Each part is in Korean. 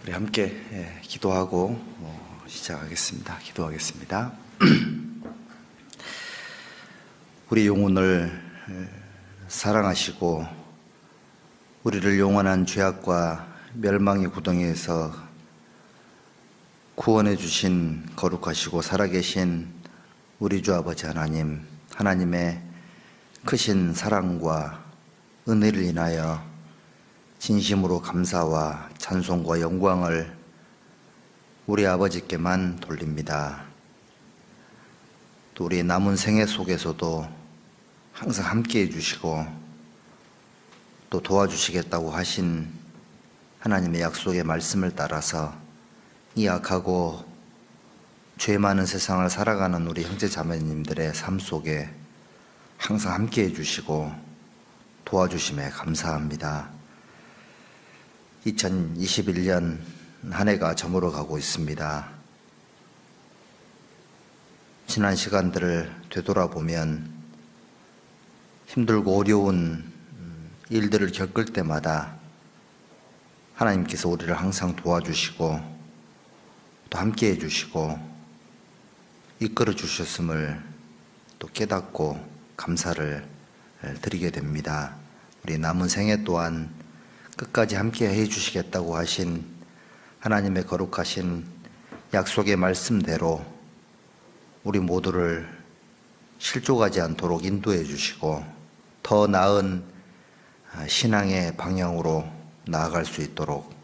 우리 함께 기도하고 시작하겠습니다. 기도하겠습니다. 우리 영혼을 사랑하시고 우리를 영원한 죄악과 멸망의 구덩이에서 구원해 주신 거룩하시고 살아계신 우리 주 아버지 하나님, 하나님의 크신 사랑과 은혜를 인하여 진심으로 감사와 찬송과 영광을 우리 아버지께만 돌립니다. 또 우리 남은 생애 속에서도 항상 함께 해주시고 또 도와주시겠다고 하신 하나님의 약속의 말씀을 따라서 이 악하고 죄 많은 세상을 살아가는 우리 형제 자매님들의 삶 속에 항상 함께 해주시고 도와주심에 감사합니다. 2021년 한 해가 저물어 가고 있습니다. 지난 시간들을 되돌아보면 힘들고 어려운 일들을 겪을 때마다 하나님께서 우리를 항상 도와주시고 또 함께 해주시고 이끌어 주셨음을 또 깨닫고 감사를 드리게 됩니다. 우리 남은 생애 또한 끝까지 함께 해주시겠다고 하신 하나님의 거룩하신 약속의 말씀대로 우리 모두를 실족하지 않도록 인도해 주시고 더 나은 신앙의 방향으로 나아갈 수 있도록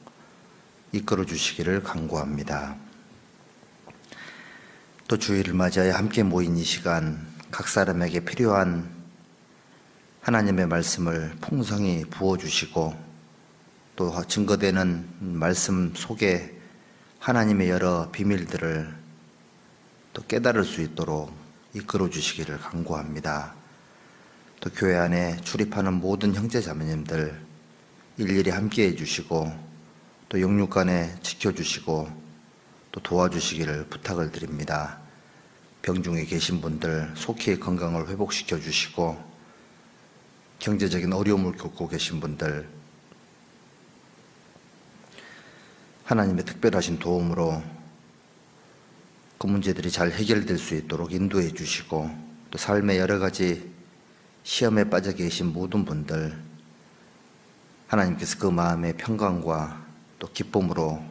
이끌어 주시기를 간구합니다. 또 주일을 맞이하여 함께 모인 이 시간 각 사람에게 필요한 하나님의 말씀을 풍성히 부어주시고 또 증거되는 말씀 속에 하나님의 여러 비밀들을 또 깨달을 수 있도록 이끌어 주시기를 간구합니다. 또 교회 안에 출입하는 모든 형제 자매님들 일일이 함께 해주시고 또 영육간에 지켜주시고 또 도와주시기를 부탁을 드립니다. 병중에 계신 분들 속히 건강을 회복시켜 주시고 경제적인 어려움을 겪고 계신 분들 하나님의 특별하신 도움으로 그 문제들이 잘 해결될 수 있도록 인도해 주시고 또 삶의 여러 가지 시험에 빠져 계신 모든 분들 하나님께서 그 마음의 평강과 또 기쁨으로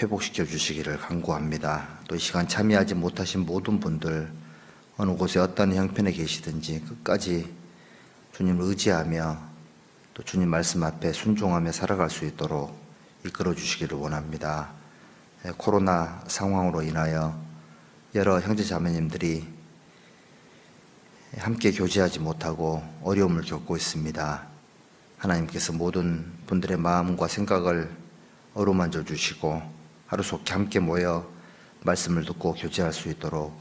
회복시켜 주시기를 간구합니다. 또 이 시간 참여하지 못하신 모든 분들 어느 곳에 어떤 형편에 계시든지 끝까지 주님을 의지하며 또 주님 말씀 앞에 순종하며 살아갈 수 있도록 이끌어 주시기를 원합니다. 코로나 상황으로 인하여 여러 형제 자매님들이 함께 교제하지 못하고 어려움을 겪고 있습니다. 하나님께서 모든 분들의 마음과 생각을 어루만져 주시고 하루속히 함께 모여 말씀을 듣고 교제할 수 있도록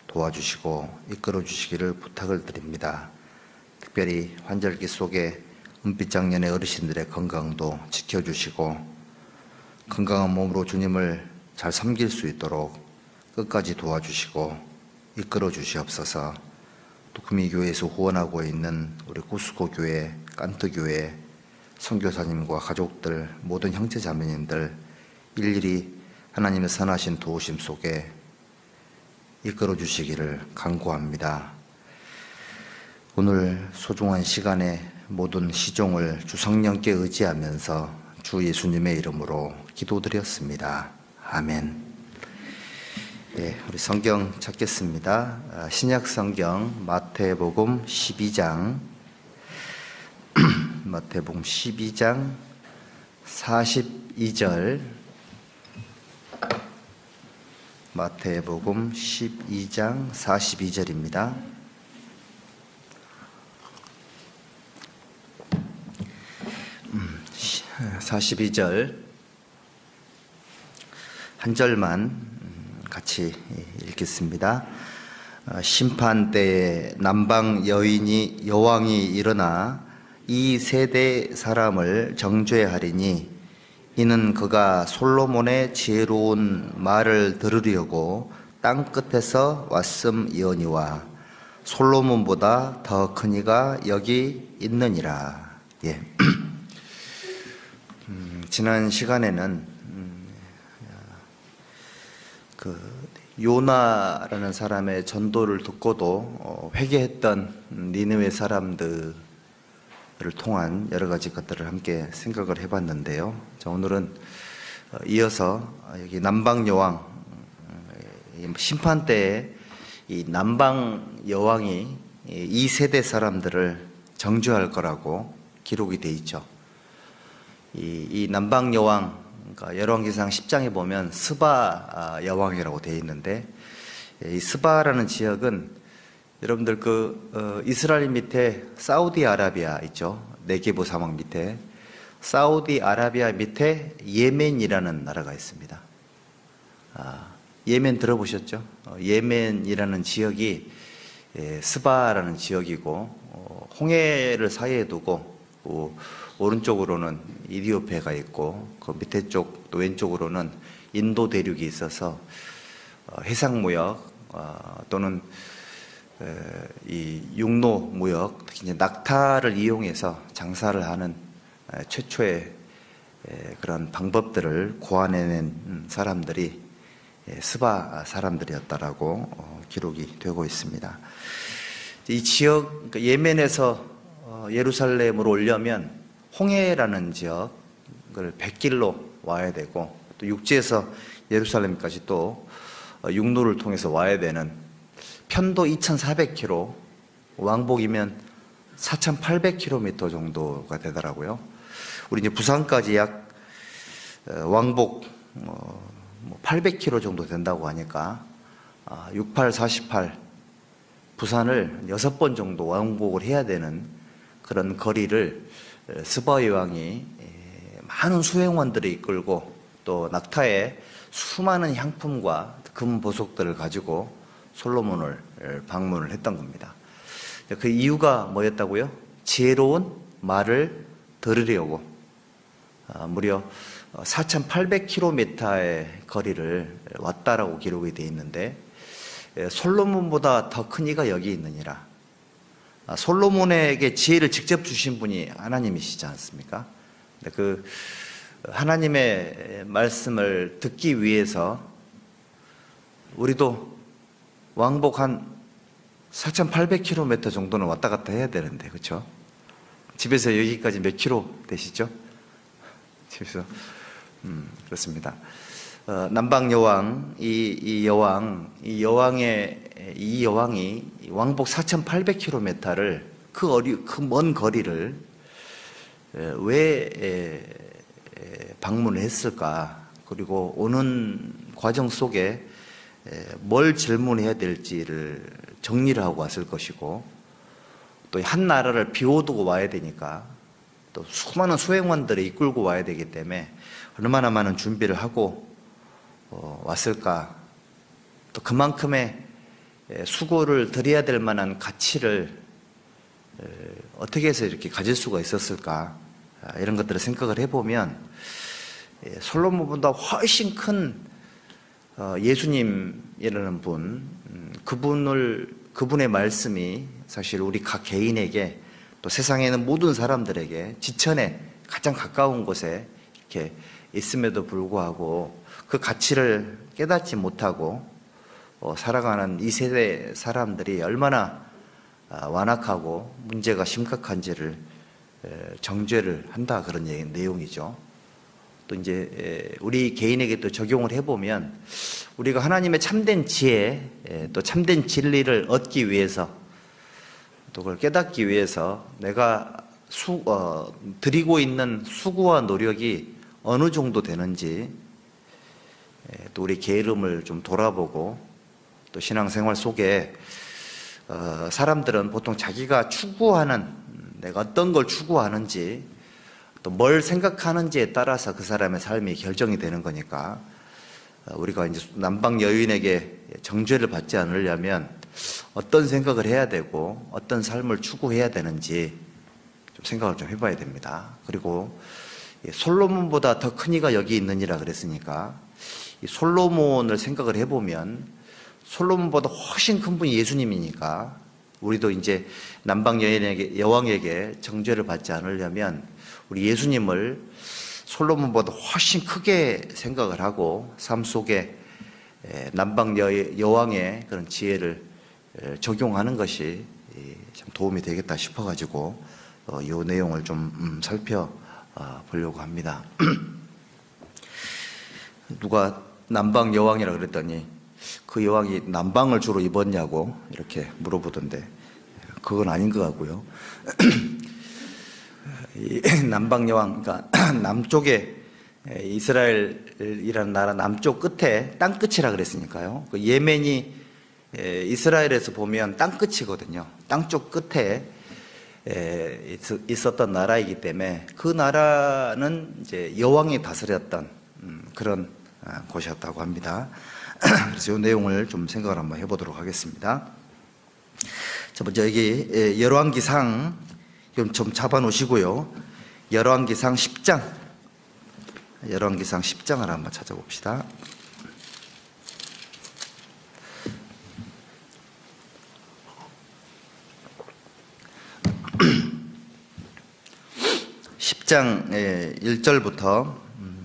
도와주시고 이끌어 주시기를 부탁을 드립니다. 특별히 환절기 속에 은빛장년의 어르신들의 건강도 지켜주시고 건강한 몸으로 주님을 잘 섬길 수 있도록 끝까지 도와주시고 이끌어 주시옵소서. 또 구미교회에서 후원하고 있는 우리 구스코 교회, 깐트 교회 선교사님과 가족들 모든 형제 자매님들 일일이 하나님의 선하신 도우심 속에 이끌어 주시기를 간구합니다. 오늘 소중한 시간에 모든 시종을 주 성령께 의지하면서 주 예수님의 이름으로 기도드렸습니다. 아멘. 네, 우리 성경 찾겠습니다. 신약 성경 마태복음 12장 마태복음 12장 42절 마태복음 12장 42절입니다. 42절 한 절만 같이 읽겠습니다. 심판 때에 남방 여왕이 일어나 이 세대 사람을 정죄하리니 이는 그가 솔로몬의 지혜로운 말을 들으려고 땅 끝에서 왔음이오니와 솔로몬보다 더 큰 이가 여기 있느니라. 예. 지난 시간에는 그 요나라는 사람의 전도를 듣고도 회개했던 니느웨 사람들을 통한 여러 가지 것들을 함께 생각을 해봤는데요. 자, 오늘은 이어서 여기 남방 여왕 심판 때에 이 남방 여왕이 이 세대 사람들을 정죄할 거라고 기록이 돼 있죠. 이 남방 여왕, 그러니까 열왕기상 10장에 보면 스바 여왕이라고 되어 있는데, 이 스바라는 지역은 여러분들 이스라엘 밑에 사우디아라비아 있죠. 네게부 사막 밑에 사우디아라비아 밑에 예멘이라는 나라가 있습니다. 예멘 들어보셨죠? 예멘이라는 지역이 스바라는 지역이고, 홍해를 사이에 두고 오른쪽으로는 이디오페가 있고 그 밑에 쪽 또 왼쪽으로는 인도 대륙이 있어서 해상무역 또는 이 육로무역, 특히 이제 낙타를 이용해서 장사를 하는 최초의 그런 방법들을 고안해낸 사람들이 스바 사람들이었다라고 기록이 되고 있습니다. 이 지역, 예멘에서 예루살렘으로 오려면 홍해라는 지역을 100길로 와야 되고, 또 육지에서 예루살렘까지 또 육로를 통해서 와야 되는 편도 2,400km, 왕복이면 4,800km 정도가 되더라고요. 우리 이제 부산까지 약 왕복 800km 정도 된다고 하니까 68, 48 부산을 6번 정도 왕복을 해야 되는 그런 거리를 스바 여왕이 많은 수행원들을 이끌고 또 낙타에 수많은 향품과 금 보석들을 가지고 솔로몬을 방문을 했던 겁니다. 그 이유가 뭐였다고요? 지혜로운 말을 들으려고 무려 4,800km의 거리를 왔다라고 기록이 되어 있는데, 솔로몬보다 더 큰 이가 여기 있느니라. 솔로몬에게 지혜를 직접 주신 분이 하나님이시지 않습니까? 그 하나님의 말씀을 듣기 위해서 우리도 왕복 한 4,800km 정도는 왔다 갔다 해야 되는데, 그렇죠? 집에서 여기까지 몇 킬로 되시죠? 집에서 그렇습니다. 남방 여왕, 이 여왕이 왕복 4,800km를 그 먼 거리를 왜 방문을 했을까? 그리고 오는 과정 속에 뭘 질문해야 될지를 정리를 하고 왔을 것이고, 또 한 나라를 비워두고 와야 되니까 또 수많은 수행원들을 이끌고 와야 되기 때문에 얼마나 많은 준비를 하고 왔을까? 또 그만큼의 수고를 드려야 될 만한 가치를 어떻게 해서 이렇게 가질 수가 있었을까? 이런 것들을 생각을 해보면 솔로몬보다 훨씬 큰 예수님이라는 분, 그분의 말씀이 사실 우리 각 개인에게 또 세상에는 모든 사람들에게 지천에 가장 가까운 곳에 이렇게 있음에도 불구하고 그 가치를 깨닫지 못하고 살아가는 이 세대 사람들이 얼마나 완악하고 문제가 심각한지를 정죄를 한다, 그런 내용이죠. 또 이제 우리 개인에게 또 적용을 해보면 우리가 하나님의 참된 지혜, 또 참된 진리를 얻기 위해서, 또 그걸 깨닫기 위해서 내가 드리고 있는 수고와 노력이 어느 정도 되는지 또 우리 게으름을 좀 돌아보고, 또 신앙생활 속에 사람들은 보통 자기가 추구하는, 내가 어떤 걸 추구하는지 또 뭘 생각하는지에 따라서 그 사람의 삶이 결정이 되는 거니까, 우리가 이제 남방 여인에게 정죄를 받지 않으려면 어떤 생각을 해야 되고 어떤 삶을 추구해야 되는지 좀 생각을 좀 해봐야 됩니다. 그리고 솔로몬보다 더 큰 이가 여기 있느니라 그랬으니까, 이 솔로몬을 생각을 해보면 솔로몬보다 훨씬 큰 분이 예수님이니까, 우리도 이제 남방 여왕에게 정죄를 받지 않으려면 우리 예수님을 솔로몬보다 훨씬 크게 생각을 하고 삶 속에 남방 여왕의 그런 지혜를 적용하는 것이 참 도움이 되겠다 싶어가지고 이 내용을 좀 살펴보려고 합니다. 누가 남방 여왕이라 그랬더니 그 여왕이 남방을 주로 입었냐고 이렇게 물어보던데 그건 아닌 것 같고요. 이 남방 여왕, 그러니까 남쪽에 이스라엘이라는 나라 남쪽 끝에 땅 끝이라 그랬으니까요. 그 예멘이 이스라엘에서 보면 땅 끝이거든요. 땅 쪽 끝에 있었던 나라이기 때문에 그 나라는 이제 여왕이 다스렸던 그런 곳이었다고 합니다. 그래서 이 내용을 좀 생각을 한번 해보도록 하겠습니다. 자, 먼저 여기 열왕기상 좀 잡아놓으시고요. 열왕기상 10장, 열왕기상 10장을 한번 찾아봅시다. (10장) 1절부터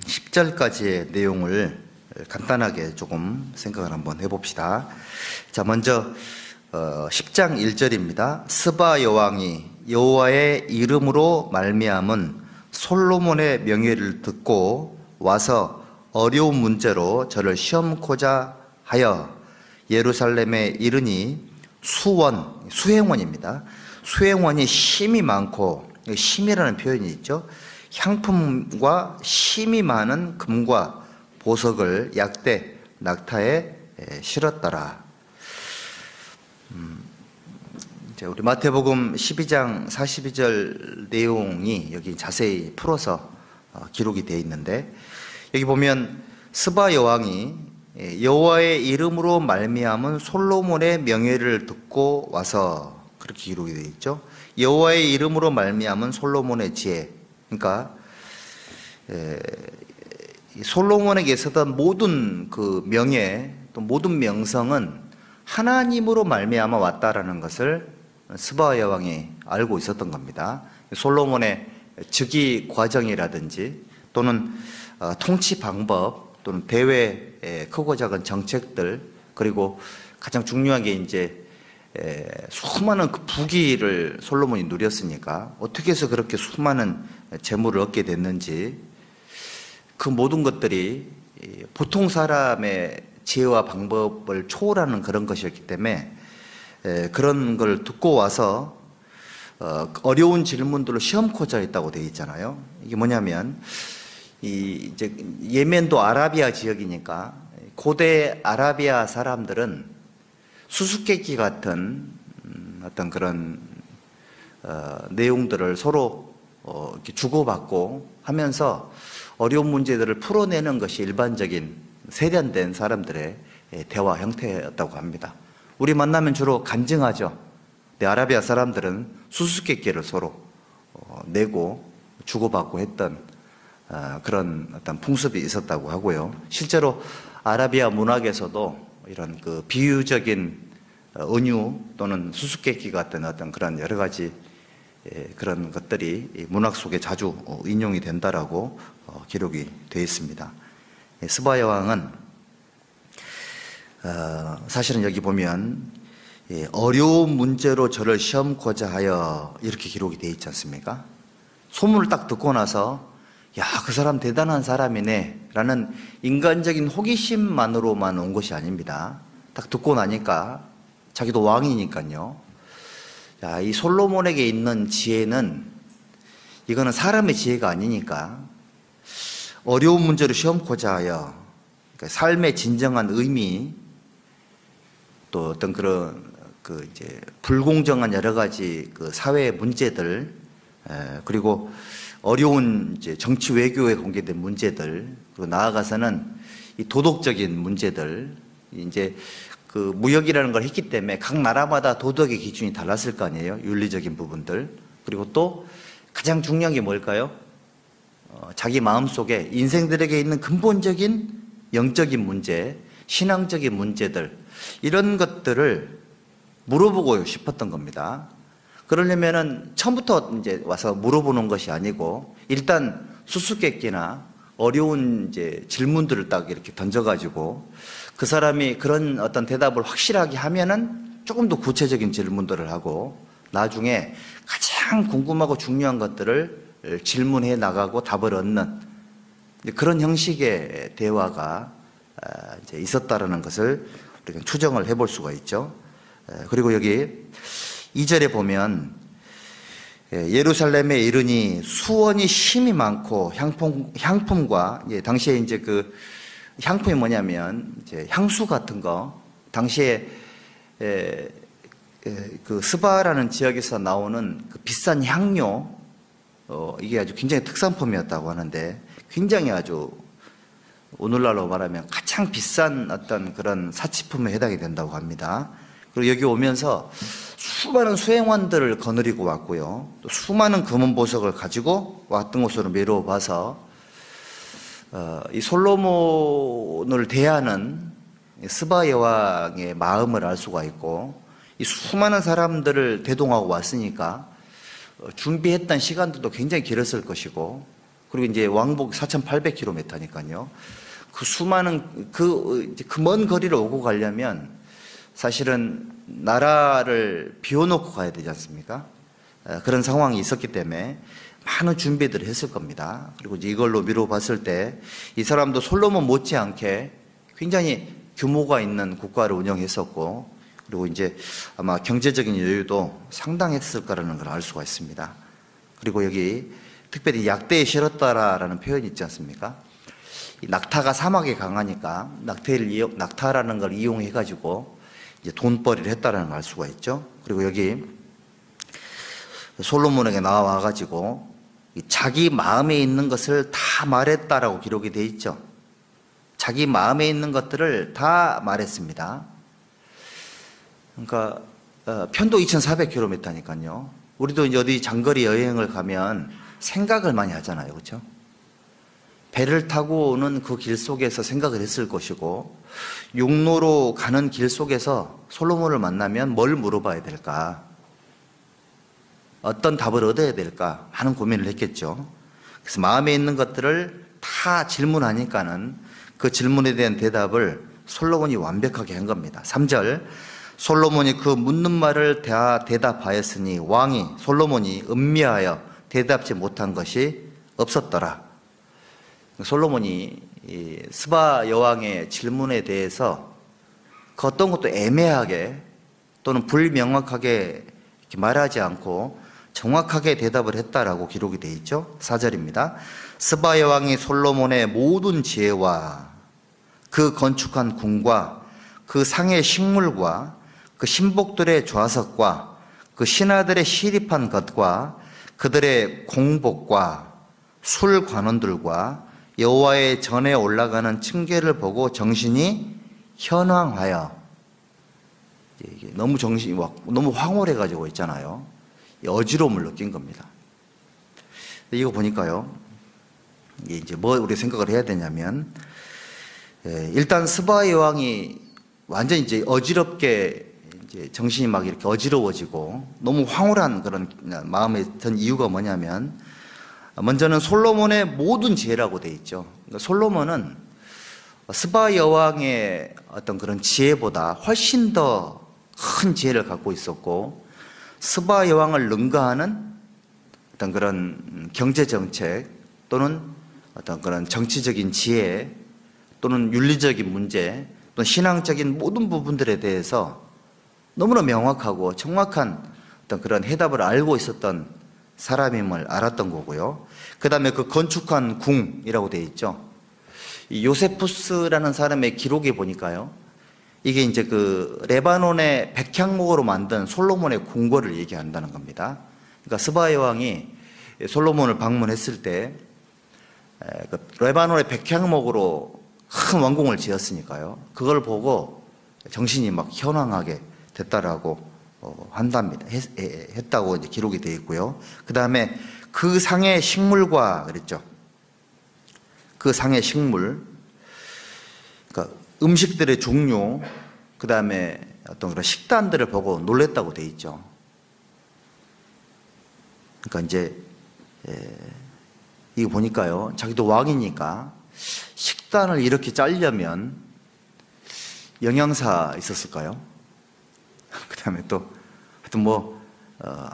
10절까지의 내용을 간단하게 조금 생각을 한번 해봅시다. 자, 먼저 10장 1절입니다. 스바 여왕이 여호와의 이름으로 말미암은 솔로몬의 명예를 듣고 와서 어려운 문제로 저를 시험코자 하여 예루살렘에 이르니 수행원입니다. 수행원이 심이 많고, 심이라는 표현이 있죠. 향품과 심이 많은 금과 보석을 약대 낙타에 실었더라. 우리 마태복음 12장 42절 내용이 여기 자세히 풀어서 기록이 되어 있는데, 여기 보면 스바 여왕이 여호와의 이름으로 말미암은 솔로몬의 명예를 듣고 와서, 그렇게 기록이 되어 있죠. 여호와의 이름으로 말미암은 솔로몬의 지혜. 그러니까 솔로몬에게 있었던 모든 그 명예, 또 모든 명성은 하나님으로 말미암아 왔다라는 것을 스바 여왕이 알고 있었던 겁니다. 솔로몬의 즉위 과정이라든지 또는 통치 방법 또는 대외의 크고 작은 정책들, 그리고 가장 중요한 게 이제 수많은 그 부귀를 솔로몬이 누렸으니까 어떻게 해서 그렇게 수많은 재물을 얻게 됐는지, 그 모든 것들이 보통 사람의 지혜와 방법을 초월하는 그런 것이었기 때문에 그런 걸 듣고 와서 어려운 질문들로 시험코자 했다고 되어 있잖아요. 이게 뭐냐면, 이제 예멘도 아라비아 지역이니까 고대 아라비아 사람들은 수수께끼 같은 어떤 그런 내용들을 서로 이렇게 주고받고 하면서 어려운 문제들을 풀어내는 것이 일반적인 세련된 사람들의 대화 형태였다고 합니다. 우리 만나면 주로 간증하죠. 근데 아라비아 사람들은 수수께끼를 서로 내고 주고받고 했던 그런 어떤 풍습이 있었다고 하고요. 실제로 아라비아 문학에서도 이런 그 비유적인 은유 또는 수수께끼 같은 어떤 그런 여러 가지 그런 것들이 문학 속에 자주 인용이 된다라고 기록이 되어 있습니다. 스바 여왕은 사실은 여기 보면 어려운 문제로 저를 시험코자 하여 이렇게 기록이 되어 있지 않습니까? 소문을 딱 듣고 나서 야, 그 사람 대단한 사람이네 라는 인간적인 호기심만으로만 온 것이 아닙니다. 딱 듣고 나니까 자기도 왕이니까요. 야, 이 솔로몬에게 있는 지혜는 이거는 사람의 지혜가 아니니까 어려운 문제로 시험코자 하여, 그러니까 삶의 진정한 의미, 또 어떤 그런 그 이제 불공정한 여러 가지 그 사회 문제들, 그리고 어려운 이제 정치 외교에 관계된 문제들, 그리고 나아가서는 이 도덕적인 문제들, 이제 그 무역이라는 걸 했기 때문에 각 나라마다 도덕의 기준이 달랐을 거 아니에요. 윤리적인 부분들. 그리고 또 가장 중요한 게 뭘까요? 자기 마음속에 인생들에게 있는 근본적인 영적인 문제, 신앙적인 문제들, 이런 것들을 물어보고 싶었던 겁니다. 그러려면은 처음부터 이제 와서 물어보는 것이 아니고 일단 수수께끼나 어려운 이제 질문들을 딱 이렇게 던져가지고 그 사람이 그런 어떤 대답을 확실하게 하면은 조금 더 구체적인 질문들을 하고 나중에 가장 궁금하고 중요한 것들을 질문해 나가고 답을 얻는 그런 형식의 대화가 이제 있었다라는 것을 우리가 추정을 해볼 수가 있죠. 그리고 여기 2절에 보면 예루살렘에 이르니 수원이 심이 많고 향품과 당시에 이제 그 향품이 뭐냐면 이제 향수 같은 거 당시에 그 스바라는 지역에서 나오는 그 비싼 향료 이게 아주 굉장히 특산품이었다고 하는데 굉장히 아주 오늘날로 말하면 가장 비싼 어떤 그런 사치품에 해당이 된다고 합니다. 그리고 여기 오면서 수많은 수행원들을 거느리고 왔고요. 또 수많은 금은 보석을 가지고 왔던 것으로 미루어 봐서 이 솔로몬을 대하는 스바 여왕의 마음을 알 수가 있고 이 수많은 사람들을 대동하고 왔으니까 준비했던 시간들도 굉장히 길었을 것이고 그리고 이제 왕복 4,800km니까요. 그 수많은 그 먼 거리를 오고 가려면 사실은 나라를 비워놓고 가야 되지 않습니까? 그런 상황이 있었기 때문에 많은 준비들을 했을 겁니다. 그리고 이제 이걸로 미루어 봤을 때 이 사람도 솔로몬 못지않게 굉장히 규모가 있는 국가를 운영했었고 그리고 이제 아마 경제적인 여유도 상당했을 거라는 걸 알 수가 있습니다. 그리고 여기 특별히 약대에 실었다라는 표현이 있지 않습니까? 이 낙타가 사막에 강하니까 낙타라는 걸 이용해가지고 이제 돈벌이를 했다라는 걸 알 수가 있죠. 그리고 여기 솔로몬에게 나와가지고 자기 마음에 있는 것을 다 말했다라고 기록이 되어 있죠. 자기 마음에 있는 것들을 다 말했습니다. 그러니까 편도 2,400km니까요. 우리도 이제 어디 장거리 여행을 가면 생각을 많이 하잖아요, 그렇죠? 배를 타고는 그 길 속에서 생각을 했을 것이고 육로로 가는 길 속에서 솔로몬을 만나면 뭘 물어봐야 될까? 어떤 답을 얻어야 될까 하는 고민을 했겠죠. 그래서 마음에 있는 것들을 다 질문하니까는 그 질문에 대한 대답을 솔로몬이 완벽하게 한 겁니다. 3절 솔로몬이 그 묻는 말을 다 대답하였으니 왕이 솔로몬이 음미하여 대답지 못한 것이 없었더라. 솔로몬이 스바 여왕의 질문에 대해서 그 어떤 것도 애매하게 또는 불명확하게 이렇게 말하지 않고 정확하게 대답을 했다라고 기록이 되어 있죠. 4절입니다. 스바 여왕이 솔로몬의 모든 지혜와 그 건축한 궁과 그 상의 식물과 그 신복들의 좌석과 그 신하들의 시립한 것과 그들의 공복과 술 관원들과 여호와의 전에 올라가는 층계를 보고 정신이 현황하여 이게 너무 정신이 너무 황홀해가지고 있잖아요. 어지러움을 느낀 겁니다. 이거 보니까요, 이제 뭐 우리 생각을 해야 되냐면, 일단 스바 여왕이 완전 이제 어지럽게 이제 정신이 막 이렇게 어지러워지고 너무 황홀한 그런 마음에 든 이유가 뭐냐면, 먼저는 솔로몬의 모든 지혜라고 돼 있죠. 그러니까 솔로몬은 스바 여왕의 어떤 그런 지혜보다 훨씬 더 큰 지혜를 갖고 있었고, 스바 여왕을 능가하는 어떤 그런 경제 정책 또는 어떤 그런 정치적인 지혜 또는 윤리적인 문제 또는 신앙적인 모든 부분들에 대해서 너무나 명확하고 정확한 어떤 그런 해답을 알고 있었던 사람임을 알았던 거고요. 그 다음에 그 건축한 궁이라고 되어 있죠. 이 요세푸스라는 사람의 기록에 보니까요, 이게 이제 그 레바논의 백향목으로 만든 솔로몬의 궁궐을 얘기한다는 겁니다. 그러니까 스바 여왕이 솔로몬을 방문했을 때 레바논의 백향목으로 큰 왕궁을 지었으니까요. 그걸 보고 정신이 막 현황하게 됐다라고 한답니다. 했다고 이제 기록이 되어 있고요. 그 다음에 그 상의 식물과 그랬죠. 그 상의 식물, 그러니까 음식들의 종류, 그 다음에 어떤 그런 식단들을 보고 놀랬다고 되어 있죠. 그러니까 이제 이거 보니까요, 자기도 왕이니까 식단을 이렇게 짜려면 영양사 있었을까요? 그 다음에 또 하여튼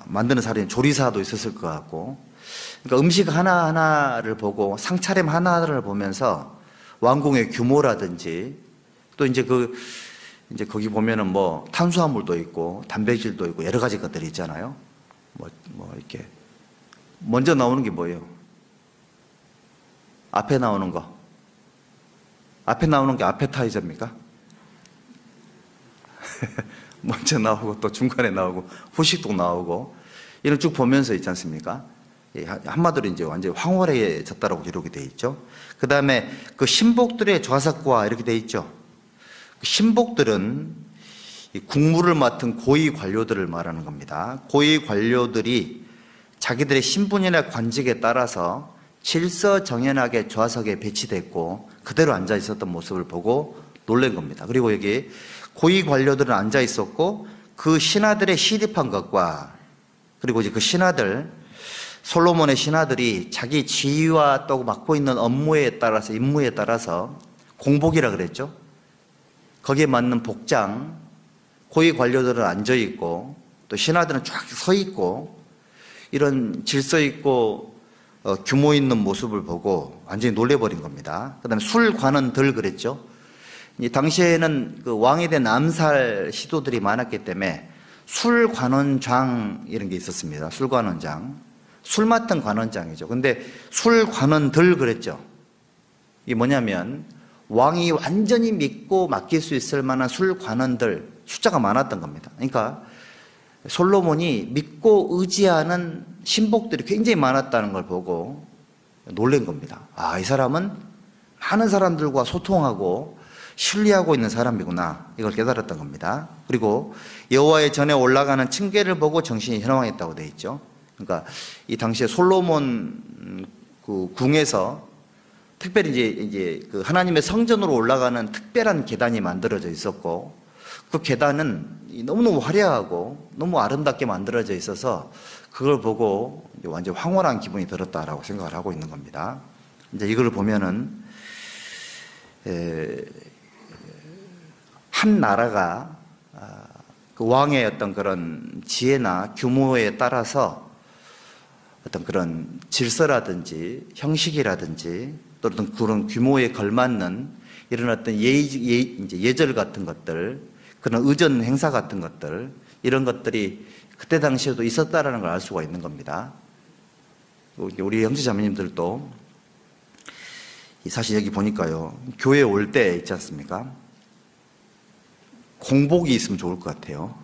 만드는 사람이 조리사도 있었을 것 같고, 그러니까 음식 하나하나를 보고 상차림 하나하나를 보면서 왕궁의 규모라든지, 또 이제 거기 보면은 탄수화물도 있고 단백질도 있고 여러 가지 것들이 있잖아요. 이렇게 먼저 나오는 게 뭐예요? 앞에 나오는 게 아페타이저입니까? 먼저 나오고 또 중간에 나오고 후식도 나오고 이런 쭉 보면서 있지 않습니까? 한마디로 이제 완전히 황홀해졌다라고 기록이 되어 있죠. 그 다음에 그 신복들의 좌석과 이렇게 되어 있죠. 신복들은 국무를 맡은 고위 관료들을 말하는 겁니다. 고위 관료들이 자기들의 신분이나 관직에 따라서 질서정연하게 좌석에 배치됐고 그대로 앉아 있었던 모습을 보고 놀란 겁니다. 그리고 여기 고위 관료들은 앉아 있었고 그 신하들의 시립한 것과, 그리고 이제 그 신하들, 솔로몬의 신하들이 자기 지위와 또 맡고 있는 업무에 따라서, 임무에 따라서 공복이라 그랬죠. 거기에 맞는 복장, 고위 관료들은 앉아 있고 또 신하들은 쫙 서 있고, 이런 질서 있고 규모 있는 모습을 보고 완전히 놀래버린 겁니다. 그 다음에 술관은 덜 그랬죠. 이 당시에는 그 왕에 대한 암살 시도들이 많았기 때문에 술관원장 이런 게 있었습니다. 술관원장. 술 맡은 관원장이죠. 근데 술관원 덜 그랬죠. 이게 뭐냐면 왕이 완전히 믿고 맡길 수 있을 만한 술관원들 숫자가 많았던 겁니다. 그러니까 솔로몬이 믿고 의지하는 신복들이 굉장히 많았다는 걸 보고 놀란 겁니다. 이 사람은 많은 사람들과 소통하고 신뢰하고 있는 사람이구나, 이걸 깨달았던 겁니다. 그리고 여호와의 전에 올라가는 층계를 보고 정신이 현황했다고 되어 있죠. 그러니까 이 당시에 솔로몬 그 궁에서 특별히 이제 그 하나님의 성전으로 올라가는 특별한 계단이 만들어져 있었고, 그 계단은 너무너무 화려하고 너무 아름답게 만들어져 있어서 그걸 보고 완전 황홀한 기분이 들었다라고 생각을 하고 있는 겁니다. 이제 이걸 보면은 한 나라가 그 왕의 어떤 그런 지혜나 규모에 따라서 어떤 그런 질서라든지 형식이라든지 또 어떤 그런 규모에 걸맞는 이런 어떤 예절 같은 것들, 그런 의전 행사 같은 것들, 이런 것들이 그때 당시에도 있었다라는 걸 알 수가 있는 겁니다. 우리 형제자매님들도 사실 여기 보니까요, 교회 올 때 있지 않습니까? 공복이 있으면 좋을 것 같아요.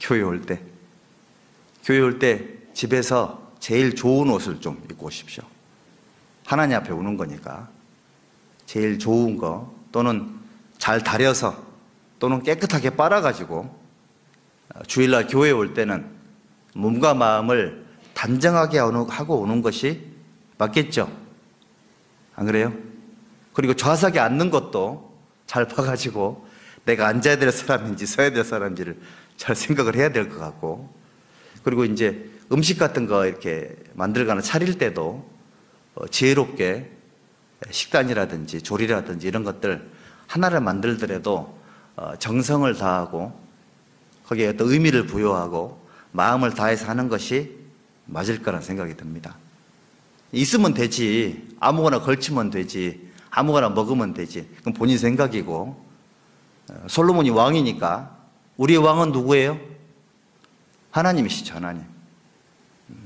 교회 올 때 집에서 제일 좋은 옷을 좀 입고 오십시오. 하나님 앞에 오는 거니까 제일 좋은 거, 또는 잘 다려서, 또는 깨끗하게 빨아가지고 주일날 교회에 올 때는 몸과 마음을 단정하게 하고 오는 것이 맞겠죠? 안 그래요? 그리고 좌석에 앉는 것도 잘 봐가지고 내가 앉아야 될 사람인지 서야 될 사람인지를 잘 생각을 해야 될 것 같고, 그리고 이제 음식 같은 거 이렇게 만들거나 차릴 때도 지혜롭게 식단이라든지 조리라든지 이런 것들 하나를 만들더라도 정성을 다하고 거기에 어떤 의미를 부여하고 마음을 다해서 하는 것이 맞을 거라는 생각이 듭니다. 있으면 되지, 아무거나 걸치면 되지, 아무거나 먹으면 되지, 그건 본인 생각이고, 솔로몬이 왕이니까 우리의 왕은 누구예요? 하나님이시죠. 하나님.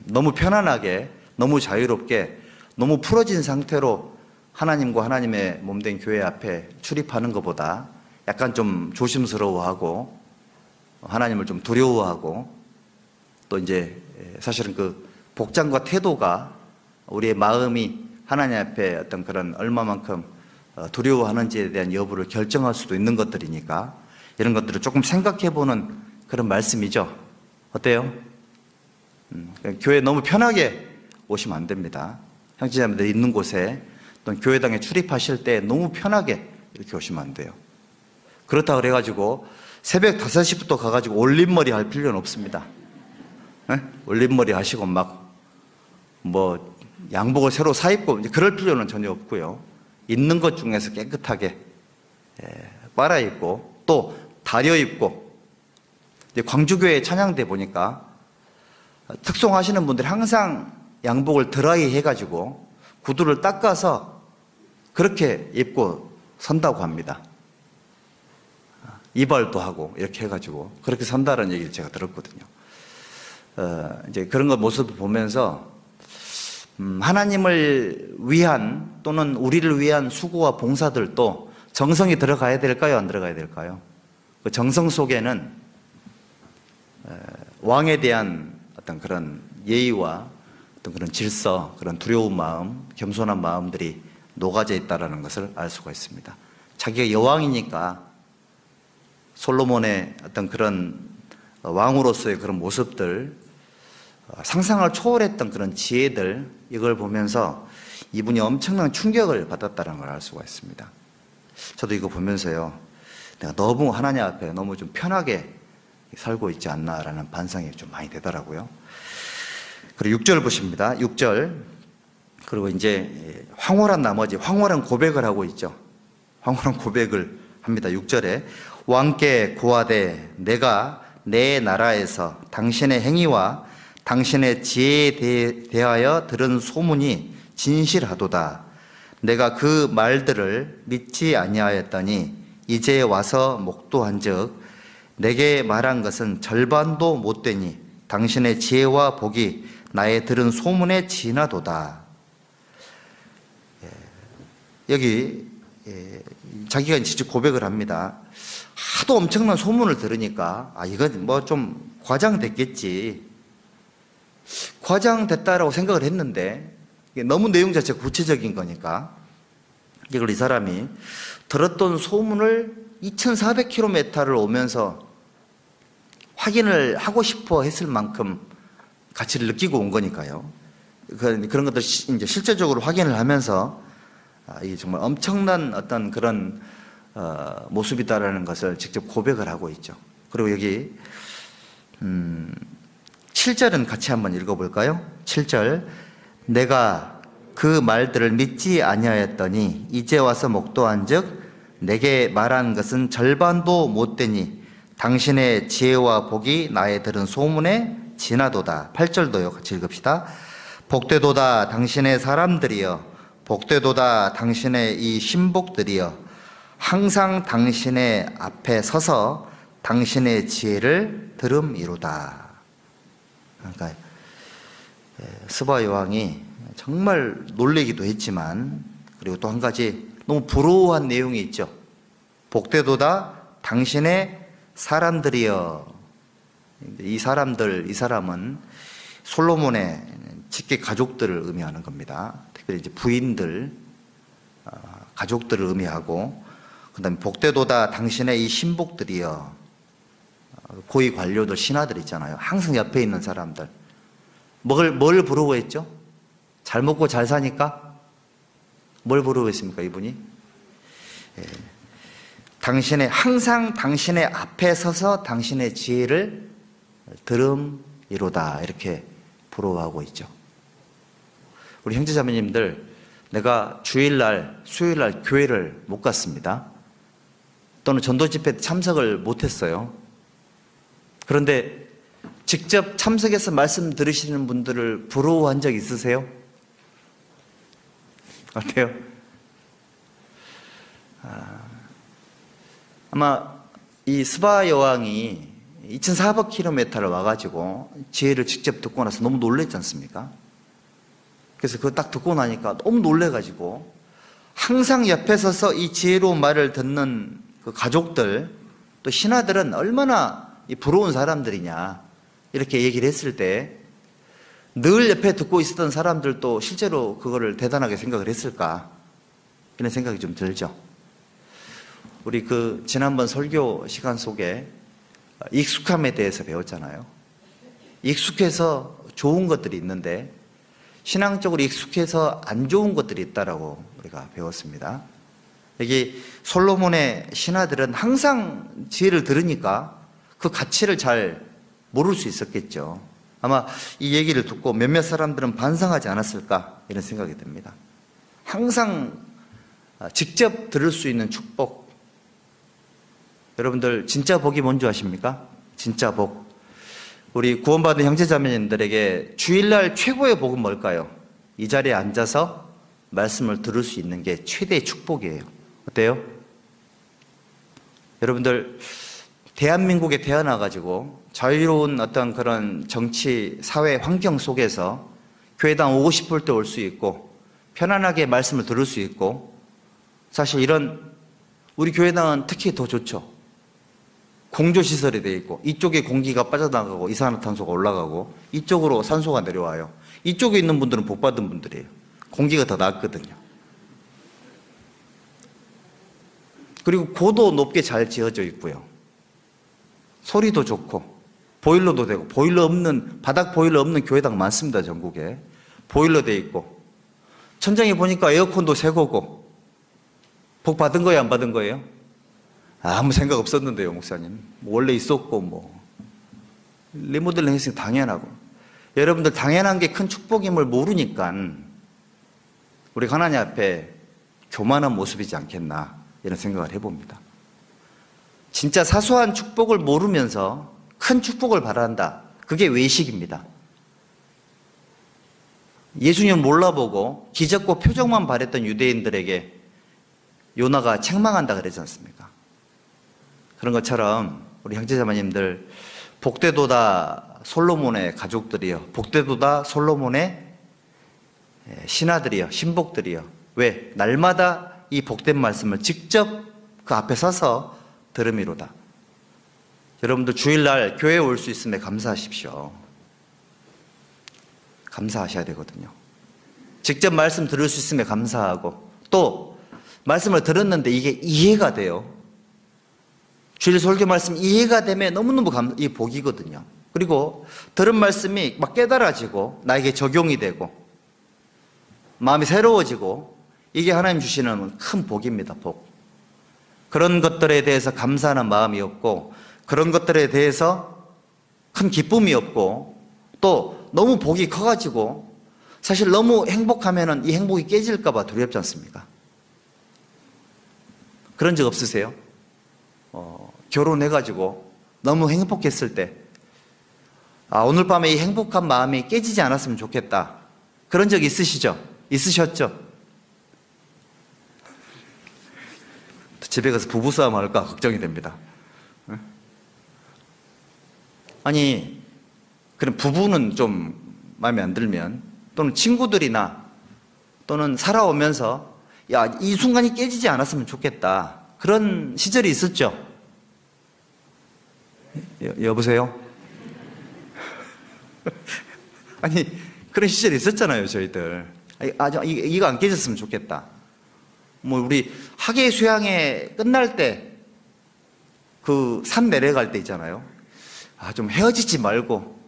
너무 편안하게, 너무 자유롭게, 너무 풀어진 상태로 하나님과 하나님의 몸된 교회 앞에 출입하는 것보다 약간 좀 조심스러워하고 하나님을 좀 두려워하고, 또 이제 사실은 그 복장과 태도가 우리의 마음이 하나님 앞에 어떤 그런 얼마만큼 두려워하는지에 대한 여부를 결정할 수도 있는 것들이니까 이런 것들을 조금 생각해보는 그런 말씀이죠. 어때요? 교회에 너무 편하게 오시면 안 됩니다. 형제자매들 있는 곳에 또는 교회당에 출입하실 때 너무 편하게 이렇게 오시면 안 돼요. 그렇다고 그래가지고 새벽 5시부터 가가지고 올림머리 할 필요는 없습니다. 네? 올림머리 하시고 막 양복을 새로 사입고 이제 그럴 필요는 전혀 없고요. 있는 것 중에서 깨끗하게 빨아 입고 또 다려 입고, 이제 광주교회 찬양대 보니까 특송하시는 분들이 항상 양복을 드라이 해가지고 구두를 닦아서 그렇게 입고 선다고 합니다. 이발도 하고 이렇게 해가지고 그렇게 선다는 얘기를 제가 들었거든요. 이제 그런 거 모습을 보면서 하나님을 위한 또는 우리를 위한 수고와 봉사들도 정성이 들어가야 될까요? 안 들어가야 될까요? 그 정성 속에는 왕에 대한 어떤 그런 예의와 어떤 그런 질서, 그런 두려운 마음, 겸손한 마음들이 녹아져 있다는 것을 알 수가 있습니다. 자기가 여왕이니까 솔로몬의 어떤 그런 왕으로서의 그런 모습들, 상상을 초월했던 그런 지혜들, 이걸 보면서 이분이 엄청난 충격을 받았다는 걸 알 수가 있습니다. 저도 이거 보면서요, 내가 너무 하나님 앞에 너무 좀 편하게 살고 있지 않나라는 반성이 좀 많이 되더라고요. 그리고 6절 보십니다. 6절. 그리고 이제 황홀한 나머지 황홀한 고백을 하고 있죠. 황홀한 고백을 합니다. 6절에 왕께 고하되 내가 내 나라에서 당신의 행위와 당신의 지혜에 대하여 들은 소문이 진실하도다. 내가 그 말들을 믿지 아니하였더니 이제 와서 목도한즉 내게 말한 것은 절반도 못되니 당신의 지혜와 복이 나의 들은 소문에 지나도다. 여기 자기가 직접 고백을 합니다. 하도 엄청난 소문을 들으니까 이건 뭐 좀 과장됐겠지, 과장됐다라고 생각을 했는데 너무 내용 자체가 구체적인 거니까 이걸 이 사람이 들었던 소문을 2400km를 오면서 확인을 하고 싶어 했을 만큼 가치를 느끼고 온 거니까요. 그런 것들 이제 실제적으로 확인을 하면서 이게 정말 엄청난 어떤 그런 모습이다라는 것을 직접 고백을 하고 있죠. 그리고 여기 7절은 같이 한번 읽어볼까요? 7절. 내가 그 말들을 믿지 아니하였더니 이제 와서 목도한즉 내게 말한 것은 절반도 못되니 당신의 지혜와 복이 나의 들은 소문에 지나도다. 8절도요. 같이 읽읍시다. 복되도다 당신의 사람들이여, 복되도다 당신의 이 신복들이여, 항상 당신의 앞에 서서 당신의 지혜를 들음이로다. 그러니까 스바 여왕이 정말 놀래기도 했지만, 그리고 또 한 가지 너무 부러워한 내용이 있죠. 복되도다 당신의 사람들이여. 이 사람은 솔로몬의 직계 가족들을 의미하는 겁니다. 특별히 이제 부인들, 가족들을 의미하고, 그 다음에 복되도다 당신의 이 신복들이여. 고위 관료들, 신하들 있잖아요. 항상 옆에 있는 사람들. 뭘 부러워했죠? 잘 먹고 잘 사니까? 뭘 부러워했습니까, 이분이? 항상 당신의 앞에 서서 당신의 지혜를 들음이로다. 이렇게 부러워하고 있죠. 우리 형제자매님들, 내가 주일날, 수요일날 교회를 못 갔습니다. 또는 전도 집회 참석을 못했어요. 그런데 직접 참석해서 말씀 들으시는 분들을 부러워한 적 있으세요? 어때요? 아마 이 스바 여왕이 2400km를 와가지고 지혜를 직접 듣고 나서 너무 놀랬지 않습니까? 그래서 그거 딱 듣고 나니까 너무 놀래가지고 항상 옆에 서서 이 지혜로운 말을 듣는 그 가족들, 또 신하들은 얼마나 부러운 사람들이냐, 이렇게 얘기를 했을 때 늘 옆에 듣고 있었던 사람들도 실제로 그거를 대단하게 생각을 했을까, 이런 생각이 좀 들죠. 우리 지난번 설교 시간 속에 익숙함에 대해서 배웠잖아요. 익숙해서 좋은 것들이 있는데 신앙적으로 익숙해서 안 좋은 것들이 있다라고 우리가 배웠습니다. 여기 솔로몬의 신하들은 항상 지혜를 들으니까 그 가치를 잘 모를 수 있었겠죠. 아마 이 얘기를 듣고 몇몇 사람들은 반성하지 않았을까 이런 생각이 듭니다. 항상 직접 들을 수 있는 축복. 여러분들 진짜 복이 뭔지 아십니까? 진짜 복. 우리 구원받은 형제자매님들에게 주일날 최고의 복은 뭘까요? 이 자리에 앉아서 말씀을 들을 수 있는 게 최대의 축복이에요. 어때요? 여러분들 대한민국에 태어나가지고 자유로운 어떤 그런 정치, 사회 환경 속에서 교회당 오고 싶을 때 올 수 있고 편안하게 말씀을 들을 수 있고 사실 이런 우리 교회당은 특히 더 좋죠. 공조시설이 되어 있고 이쪽에 공기가 빠져나가고 이산화탄소가 올라가고 이쪽으로 산소가 내려와요. 이쪽에 있는 분들은 복받은 분들이에요. 공기가 더 낫거든요. 그리고 고도 높게 잘 지어져 있고요. 소리도 좋고 보일러도 되고 바닥 보일러 없는 교회당 많습니다. 전국에. 보일러 돼 있고 천장에 보니까 에어컨도 새 거고. 복 받은 거예요? 안 받은 거예요? 아무 생각 없었는데요, 목사님. 원래 있었고 리모델링 했으니 당연하고. 여러분들 당연한 게 큰 축복임을 모르니까 우리가 하나님 앞에 교만한 모습이지 않겠나 이런 생각을 해봅니다. 진짜 사소한 축복을 모르면서 큰 축복을 바란다. 그게 외식입니다. 예수님을 몰라보고 기적과 표적만 바랬던 유대인들에게 요나가 책망한다 그러지 않습니까? 그런 것처럼 우리 형제자매님들 복되도다 솔로몬의 가족들이요, 복되도다 솔로몬의 신하들이요, 신복들이요. 왜? 날마다 이 복된 말씀을 직접 그 앞에 서서 들음이로다. 여러분들 주일날 교회에 올 수 있음에 감사하십시오. 감사하셔야 되거든요. 직접 말씀 들을 수 있음에 감사하고 또 말씀을 들었는데 이게 이해가 돼요. 주일 설교 말씀 이해가 되면 너무너무 이 복이거든요. 그리고 들은 말씀이 막 깨달아지고 나에게 적용이 되고 마음이 새로워지고 이게 하나님 주시는 큰 복입니다. 복. 그런 것들에 대해서 감사하는 마음이 없고 그런 것들에 대해서 큰 기쁨이 없고 또 너무 복이 커가지고 사실 너무 행복하면은 이 행복이 깨질까 봐 두렵지 않습니까? 그런 적 없으세요? 결혼해가지고 너무 행복했을 때 오늘 밤에 이 행복한 마음이 깨지지 않았으면 좋겠다. 그런 적 있으시죠? 있으셨죠? 집에 가서 부부싸움 할까 걱정이 됩니다. 아니, 그럼 부부는 좀 마음에 안 들면 또는 친구들이나 또는 살아오면서 야, 이 순간이 깨지지 않았으면 좋겠다. 그런 시절이 있었죠? 여보세요? 아니, 그런 시절이 있었잖아요, 저희들. 이거 안 깨졌으면 좋겠다. 우리 학예 수양회 끝날 때 그 산 내려갈 때 있잖아요. 좀 헤어지지 말고,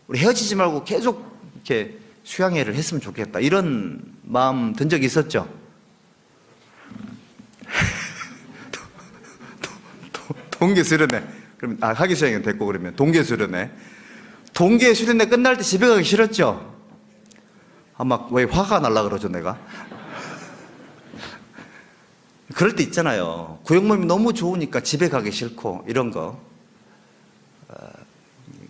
우리 헤어지지 말고 계속 이렇게 수양회를 했으면 좋겠다. 이런 마음 든 적이 있었죠? 동계 수련회. 그럼, 학예 수양회 됐고, 그러면 동계 수련회. 동계 수련회 끝날 때 집에 가기 싫었죠? 아마 왜 화가 날라 그러죠, 내가? 그럴 때 있잖아요. 구역모임이 너무 좋으니까 집에 가기 싫고 이런 거.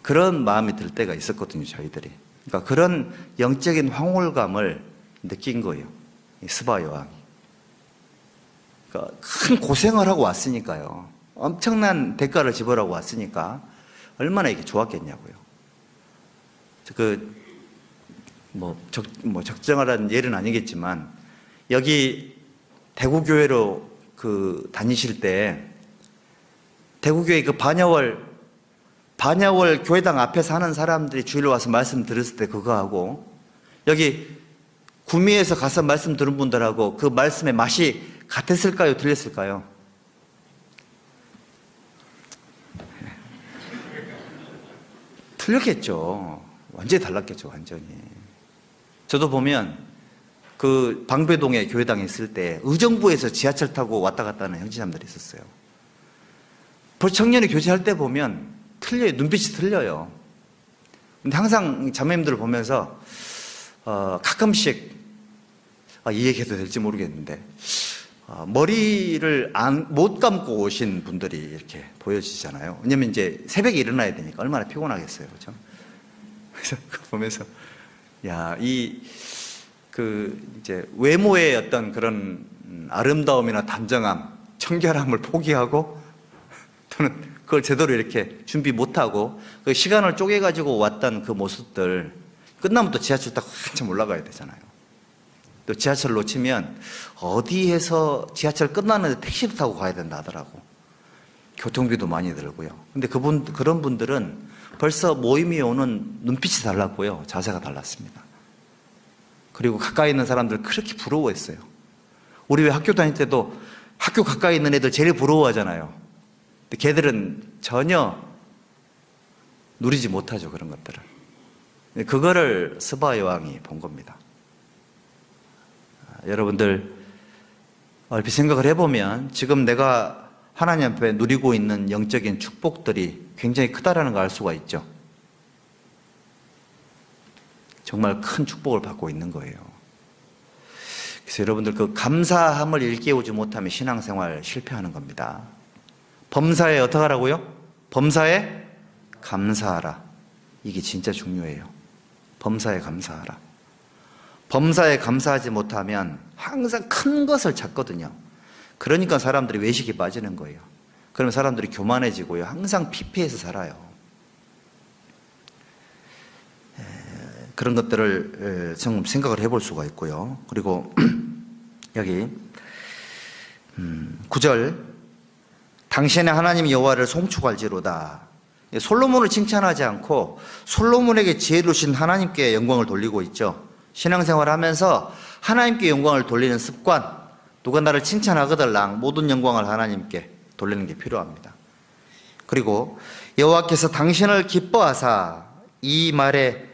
그런 마음이 들 때가 있었거든요, 저희들이. 그러니까 그런 영적인 황홀감을 느낀 거예요, 이 스바 여왕이. 그러니까 큰 고생을 하고 왔으니까요. 엄청난 대가를 지불하고 왔으니까 얼마나 이게 좋았겠냐고요. 적정하라는 예는 아니겠지만 여기 대구교회로 다니실 때 대구교회 반야월 교회당 앞에서 하는 사람들이 주일로 와서 말씀 들었을 때 그거하고 여기 구미에서 가서 말씀 들은 분들하고 그 말씀의 맛이 같았을까요? 틀렸을까요? 틀렸겠죠. 완전히 달랐겠죠, 완전히. 저도 보면 그 방배동에 교회당에 있을 때 의정부에서 지하철 타고 왔다 갔다 하는 형제자매들이 있었어요. 청년이 교제할 때 보면 틀려요. 눈빛이 틀려요. 근데 항상 자매님들을 보면서 가끔씩 이 얘기해도 될지 모르겠는데 머리를 못 감고 오신 분들이 이렇게 보여지잖아요. 왜냐면 이제 새벽에 일어나야 되니까 얼마나 피곤하겠어요, 그렇죠? 그래서 그거 보면서 이제 외모의 어떤 그런 아름다움이나 단정함, 청결함을 포기하고 또는 그걸 제대로 이렇게 준비 못하고 그 시간을 쪼개가지고 왔던 그 모습들, 끝나면 또 지하철 타고 한참 올라가야 되잖아요. 또 지하철 놓치면 어디에서 지하철 끝나는데 택시를 타고 가야 된다 하더라고. 교통비도 많이 들고요. 근데 그런 분들은 벌써 모임이 오는 눈빛이 달랐고요, 자세가 달랐습니다. 그리고 가까이 있는 사람들 그렇게 부러워했어요. 우리 왜 학교 다닐 때도 학교 가까이 있는 애들 제일 부러워하잖아요. 근데 걔들은 전혀 누리지 못하죠, 그런 것들을. 그거를 스바 여왕이 본 겁니다. 여러분들 얼핏 생각을 해보면 지금 내가 하나님 앞에 누리고 있는 영적인 축복들이 굉장히 크다라는 걸 알 수가 있죠. 정말 큰 축복을 받고 있는 거예요. 그래서 여러분들 그 감사함을 일깨우지 못하면 신앙생활 실패하는 겁니다. 범사에 어떻게 하라고요? 범사에 감사하라. 이게 진짜 중요해요. 범사에 감사하라. 범사에 감사하지 못하면 항상 큰 것을 찾거든요. 그러니까 사람들이 외식에 빠지는 거예요. 그러면 사람들이 교만해지고요, 항상 피폐해서 살아요. 그런 것들을 좀 생각을 해볼 수가 있고요. 그리고 여기 9절, 당신의 하나님 여호와를 송축할지로다. 솔로몬을 칭찬하지 않고 솔로몬에게 지혜를 주신 하나님께 영광을 돌리고 있죠. 신앙생활을 하면서 하나님께 영광을 돌리는 습관, 누가 나를 칭찬하거들랑 모든 영광을 하나님께 돌리는 게 필요합니다. 그리고 여호와께서 당신을 기뻐하사, 이 말의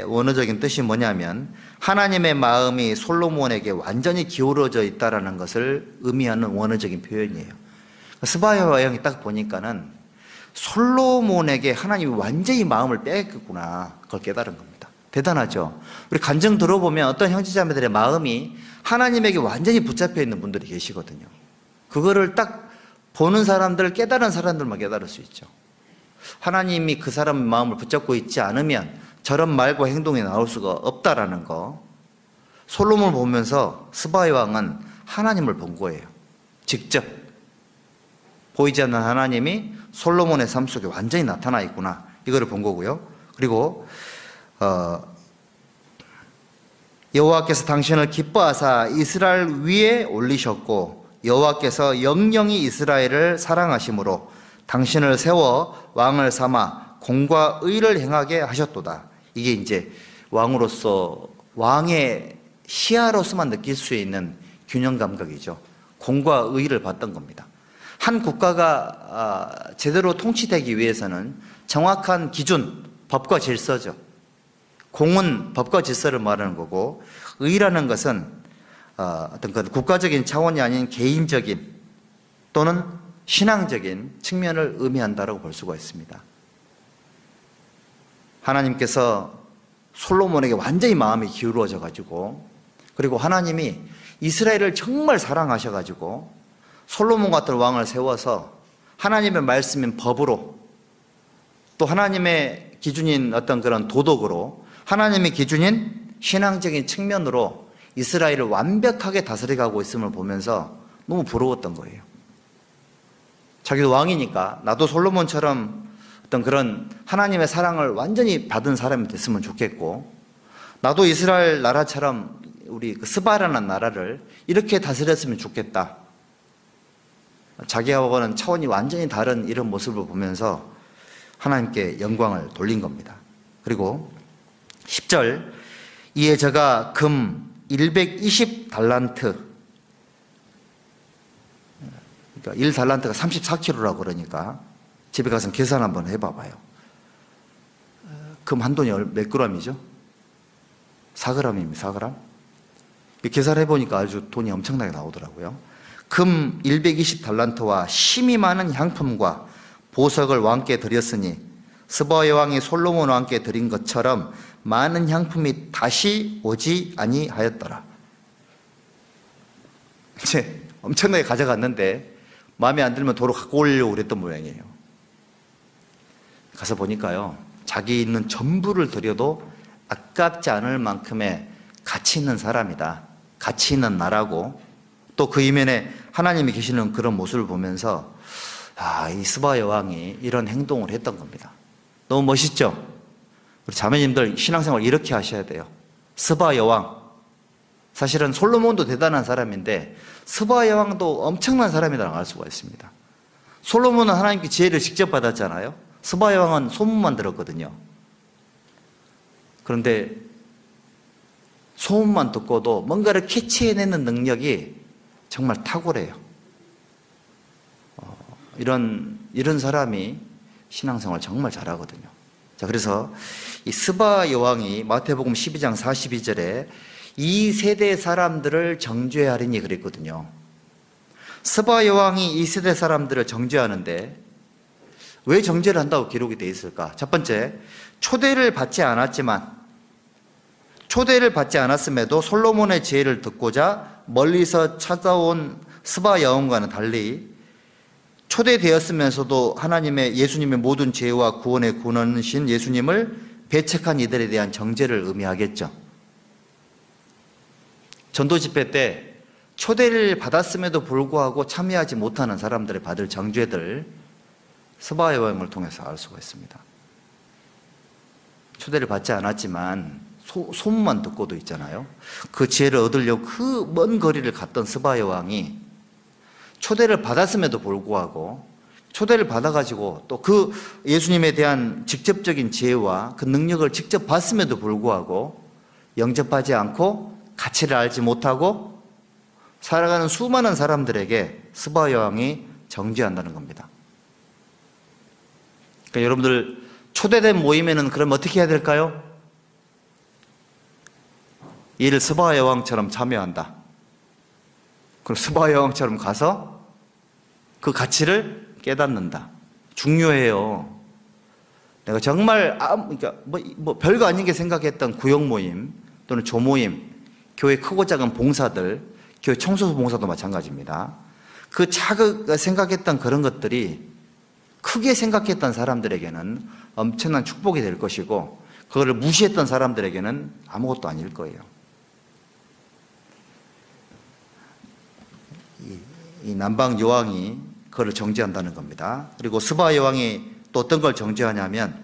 원어적인 뜻이 뭐냐면 하나님의 마음이 솔로몬에게 완전히 기울어져 있다는 것을 의미하는 원어적인 표현이에요. 스바 여왕이 딱 보니까는 솔로몬에게 하나님이 완전히 마음을 빼앗겼구나, 그걸 깨달은 겁니다. 대단하죠. 우리 간증 들어보면 어떤 형제자매들의 마음이 하나님에게 완전히 붙잡혀 있는 분들이 계시거든요. 그거를 딱 보는 사람들, 깨달은 사람들만 깨달을 수 있죠. 하나님이 그 사람의 마음을 붙잡고 있지 않으면 저런 말과 행동이 나올 수가 없다라는 거. 솔로몬을 보면서 스바 여왕은 하나님을 본 거예요. 직접 보이지 않는 하나님이 솔로몬의 삶 속에 완전히 나타나 있구나, 이거를 본 거고요. 그리고 여호와께서 당신을 기뻐하사 이스라엘 위에 올리셨고 여호와께서 영영이 이스라엘을 사랑하심으로 당신을 세워 왕을 삼아 공과 의를 행하게 하셨도다. 이게 이제 왕으로서, 왕의 시야로서만 느낄 수 있는 균형 감각이죠. 공과 의를 봤던 겁니다. 한 국가가 제대로 통치되기 위해서는 정확한 기준, 법과 질서죠. 공은 법과 질서를 말하는 거고, 의라는 것은 어떤 그 국가적인 차원이 아닌 개인적인 또는 신앙적인 측면을 의미한다고 볼 수가 있습니다. 하나님께서 솔로몬에게 완전히 마음이 기울어져 가지고, 그리고 하나님이 이스라엘을 정말 사랑하셔 가지고 솔로몬 같은 왕을 세워서 하나님의 말씀인 법으로, 또 하나님의 기준인 어떤 그런 도덕으로, 하나님의 기준인 신앙적인 측면으로 이스라엘을 완벽하게 다스려가고 있음을 보면서 너무 부러웠던 거예요. 자기도 왕이니까 나도 솔로몬처럼 어떤 그런 하나님의 사랑을 완전히 받은 사람이 됐으면 좋겠고, 나도 이스라엘 나라처럼 우리 스바라는 나라를 이렇게 다스렸으면 좋겠다. 자기하고는 차원이 완전히 다른 이런 모습을 보면서 하나님께 영광을 돌린 겁니다. 그리고 10절, 이에 저가 금 120달란트, 그러니까 1달란트가 34kg라고 그러니까 집에 가서 계산 한번 해봐봐요. 금 한 돈이 몇 g이죠? 4g입니다. 4g. 계산해보니까 아주 돈이 엄청나게 나오더라고요. 금 120달란트와 심이 많은 향품과 보석을 왕께 드렸으니 스바 여왕이 솔로몬과 함께 드린 것처럼 많은 향품이 다시 오지 아니하였더라. 이제 엄청나게 가져갔는데 마음에 안 들면 도로 갖고 오려고 그랬던 모양이에요. 가서 보니까요, 자기 있는 전부를 드려도 아깝지 않을 만큼의 가치 있는 사람이다, 가치 있는 나라고, 또 그 이면에 하나님이 계시는 그런 모습을 보면서 이 스바 여왕이 이런 행동을 했던 겁니다. 너무 멋있죠? 우리 자매님들 신앙생활 이렇게 하셔야 돼요. 스바 여왕, 사실은 솔로몬도 대단한 사람인데 스바 여왕도 엄청난 사람이라고 알 수가 있습니다. 솔로몬은 하나님께 지혜를 직접 받았잖아요. 스바 여왕은 소문만 들었거든요. 그런데 소문만 듣고도 뭔가를 캐치해내는 능력이 정말 탁월해요. 이런 사람이 신앙생활 정말 잘하거든요. 자, 그래서 이 스바 여왕이 마태복음 12장 42절에 이 세대 사람들을 정죄하리니 그랬거든요. 스바 여왕이 이 세대 사람들을 정죄하는데 왜 정죄를 한다고 기록이 되어 있을까? 첫 번째, 초대를 받지 않았음에도 솔로몬의 지혜를 듣고자 멀리서 찾아온 스바 여왕과는 달리 초대되었으면서도 하나님의 예수님의 모든 죄와 구원의 근원이신 예수님을 배척한 이들에 대한 정죄를 의미하겠죠. 전도 집회 때 초대를 받았음에도 불구하고 참여하지 못하는 사람들이 받을 정죄들, 스바 여왕을 통해서 알 수가 있습니다. 초대를 받지 않았지만 소문만 듣고도 있잖아요. 그 지혜를 얻으려고 그 먼 거리를 갔던 스바 여왕이 초대를 받았음에도 불구하고, 초대를 받아가지고 또 그 예수님에 대한 직접적인 지혜와 그 능력을 직접 봤음에도 불구하고 영접하지 않고 가치를 알지 못하고 살아가는 수많은 사람들에게 스바 여왕이 정죄한다는 겁니다. 그러니까 여러분들 초대된 모임에는 그럼 어떻게 해야 될까요? 이를 스바 여왕처럼 참여한다. 그럼 스바 여왕처럼 가서 그 가치를 깨닫는다. 중요해요. 내가 정말 그러니까 뭐 별거 아닌 게 생각했던 구역 모임 또는 조모임, 교회 크고 작은 봉사들, 교회 청소부 봉사도 마찬가지입니다. 그 작은 생각했던 그런 것들이 크게 생각했던 사람들에게는 엄청난 축복이 될 것이고, 그거를 무시했던 사람들에게는 아무것도 아닐 거예요. 이 남방 여왕이 그걸 정죄한다는 겁니다. 그리고 스바 여왕이 또 어떤 걸 정죄하냐면,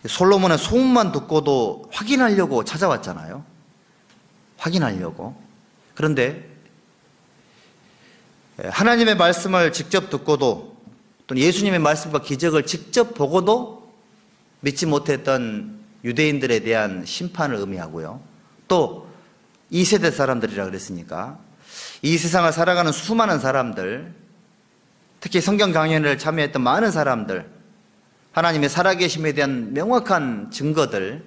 솔로몬의 소문만 듣고도 확인하려고 찾아왔잖아요. 확인하려고. 그런데 하나님의 말씀을 직접 듣고도, 또는 예수님의 말씀과 기적을 직접 보고도 믿지 못했던 유대인들에 대한 심판을 의미하고요. 또 2세대 사람들이라 그랬으니까 이 세상을 살아가는 수많은 사람들, 특히 성경 강연을 참여했던 많은 사람들, 하나님의 살아계심에 대한 명확한 증거들,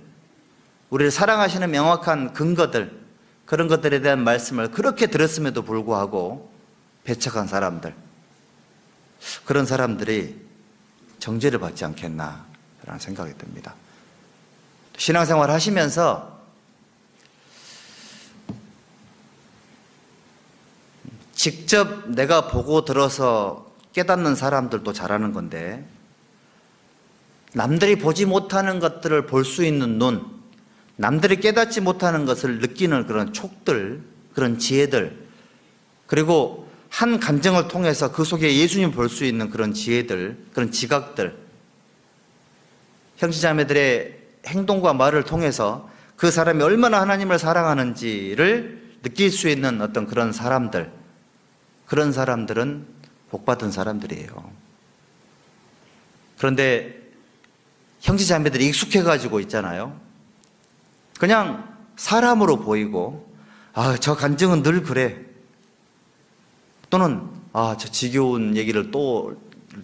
우리를 사랑하시는 명확한 근거들, 그런 것들에 대한 말씀을 그렇게 들었음에도 불구하고 배척한 사람들, 그런 사람들이 정죄를 받지 않겠나라는 생각이 듭니다. 신앙생활 하시면서 직접 내가 보고 들어서 깨닫는 사람들도 잘하는 건데, 남들이 보지 못하는 것들을 볼 수 있는 눈, 남들이 깨닫지 못하는 것을 느끼는 그런 촉들, 그런 지혜들, 그리고 한 간증을 통해서 그 속에 예수님 볼 수 있는 그런 지혜들, 그런 지각들, 형제자매들의 행동과 말을 통해서 그 사람이 얼마나 하나님을 사랑하는지를 느낄 수 있는 어떤 그런 사람들, 그런 사람들은 복받은 사람들이에요. 그런데 형제자매들이 익숙해가지고 있잖아요. 그냥 사람으로 보이고, 저 간증은 늘 그래. 또는 저 지겨운 얘기를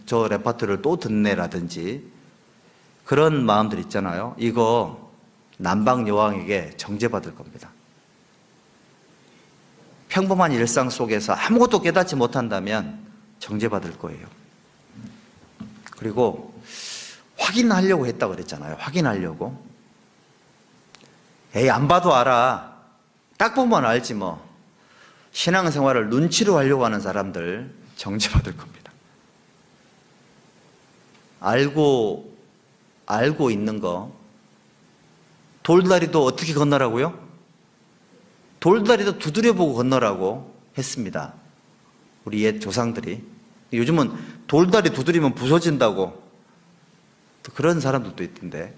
저 레파토리를 또 듣네라든지, 그런 마음들 있잖아요. 이거 남방 여왕에게 정죄받을 겁니다. 평범한 일상 속에서 아무것도 깨닫지 못한다면 정죄받을 거예요. 그리고 확인하려고 했다고 그랬잖아요. 확인하려고. 에이, 안 봐도 알아. 딱 보면 알지 뭐. 신앙생활을 눈치로 하려고 하는 사람들 정죄받을 겁니다. 알고 있는 거. 돌다리도 어떻게 건너라고요? 돌다리도 두드려보고 건너라고 했습니다. 우리 옛 조상들이. 요즘은 돌다리 두드리면 부서진다고 또 그런 사람들도 있던데,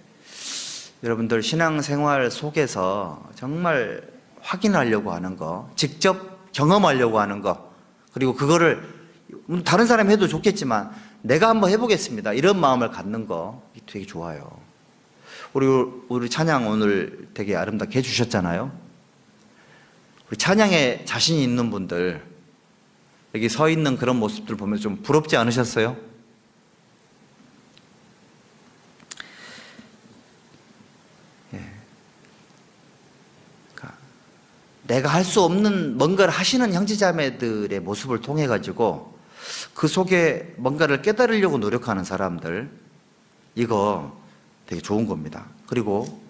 여러분들 신앙생활 속에서 정말 확인하려고 하는 거, 직접 경험하려고 하는 거, 그리고 그거를 다른 사람이 해도 좋겠지만 내가 한번 해보겠습니다, 이런 마음을 갖는 거 되게 좋아요. 우리 찬양 오늘 되게 아름답게 해주셨잖아요. 우리 찬양에 자신이 있는 분들, 여기 서 있는 그런 모습들 보면 좀 부럽지 않으셨어요? 내가 할 수 없는 뭔가를 하시는 형제자매들의 모습을 통해 가지고 그 속에 뭔가를 깨달으려고 노력하는 사람들, 이거 되게 좋은 겁니다. 그리고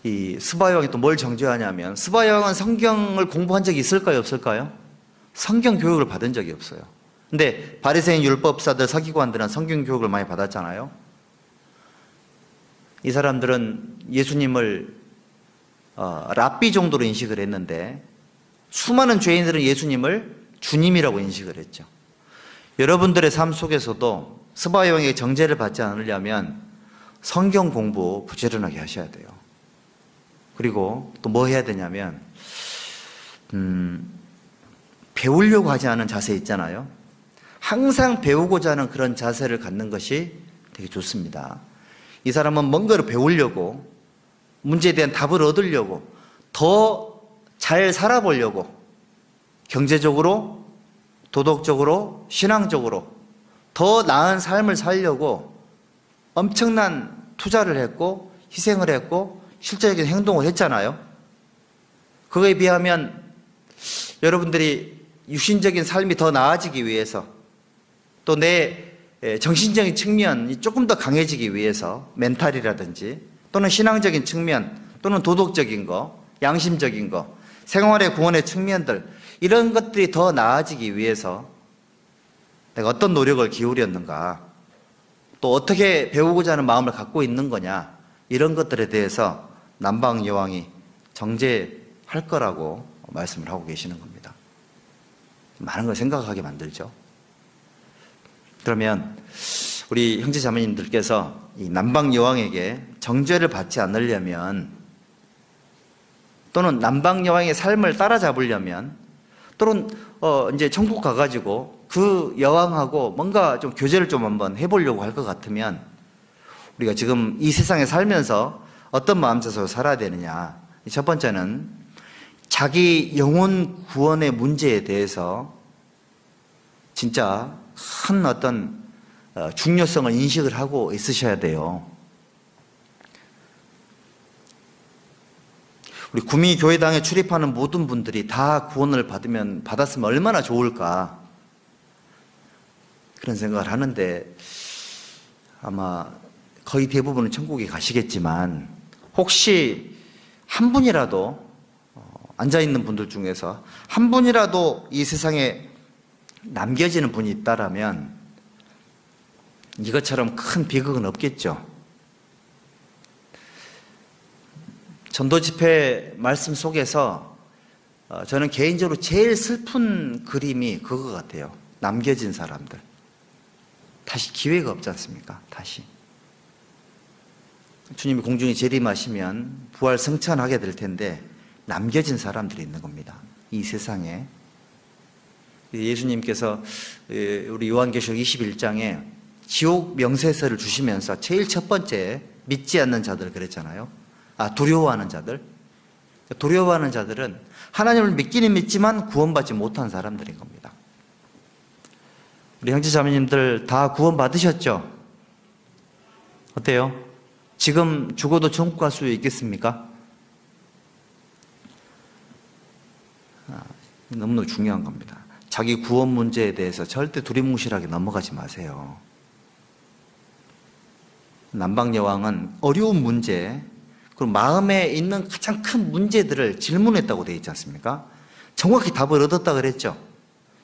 이 스바형이 또 뭘 정죄하냐면, 스바형은 성경을 공부한 적이 있을까요, 없을까요? 성경 교육을 받은 적이 없어요. 근데 바리새인 율법사들, 서기관들은 성경 교육을 많이 받았잖아요. 이 사람들은 예수님을 랍비 정도로 인식을 했는데, 수많은 죄인들은 예수님을 주님이라고 인식을 했죠. 여러분들의 삶 속에서도 스바형의 정죄를 받지 않으려면 성경 공부 부지런하게 하셔야 돼요. 그리고 또 뭐 해야 되냐면, 배우려고 하지 않은 자세 있잖아요. 항상 배우고자 하는 그런 자세를 갖는 것이 되게 좋습니다. 이 사람은 뭔가를 배우려고, 문제에 대한 답을 얻으려고, 더 잘 살아보려고, 경제적으로, 도덕적으로, 신앙적으로 더 나은 삶을 살려고 엄청난 투자를 했고 희생을 했고 실제적인 행동을 했잖아요. 그거에 비하면 여러분들이 육신적인 삶이 더 나아지기 위해서, 또 내 정신적인 측면이 조금 더 강해지기 위해서, 멘탈이라든지 또는 신앙적인 측면, 또는 도덕적인 거, 양심적인 거, 생활의 구원의 측면들, 이런 것들이 더 나아지기 위해서 내가 어떤 노력을 기울였는가, 또 어떻게 배우고자 하는 마음을 갖고 있는 거냐, 이런 것들에 대해서 남방 여왕이 정죄할 거라고 말씀을 하고 계시는 겁니다. 많은 걸 생각하게 만들죠. 그러면 우리 형제 자매님들께서 이 남방 여왕에게 정죄를 받지 않으려면, 또는 남방 여왕의 삶을 따라잡으려면, 또는 이제 천국 가가지고 그 여왕하고 뭔가 좀 교제를 좀 한번 해보려고 할 것 같으면, 우리가 지금 이 세상에 살면서 어떤 마음에서 살아야 되느냐. 첫 번째는 자기 영혼 구원의 문제에 대해서 진짜 큰 어떤 중요성을 인식을 하고 있으셔야 돼요. 우리 구미교회당에 출입하는 모든 분들이 다 구원을 받았으면 얼마나 좋을까, 그런 생각을 하는데, 아마 거의 대부분은 천국에 가시겠지만, 혹시 한 분이라도, 앉아있는 분들 중에서 한 분이라도 이 세상에 남겨지는 분이 있다라면 이것처럼 큰 비극은 없겠죠. 전도 집회 말씀 속에서 저는 개인적으로 제일 슬픈 그림이 그거 같아요. 남겨진 사람들. 다시 기회가 없지 않습니까? 다시. 주님이 공중에 재림하시면 부활 승천하게 될 텐데 남겨진 사람들이 있는 겁니다. 이 세상에. 예수님께서 우리 요한계시록 21장에 지옥 명세서를 주시면서 제일 첫 번째 믿지 않는 자들 그랬잖아요. 두려워하는 자들. 두려워하는 자들은 하나님을 믿기는 믿지만 구원받지 못한 사람들인 겁니다. 우리 형제 자매님들 다 구원 받으셨죠? 어때요? 지금 죽어도 천국 갈 수 있겠습니까? 너무너무 중요한 겁니다. 자기 구원 문제에 대해서 절대 두리뭉실하게 넘어가지 마세요. 남방여왕은 어려운 문제, 그리고 마음에 있는 가장 큰 문제들을 질문했다고 되어 있지 않습니까? 정확히 답을 얻었다 그랬죠.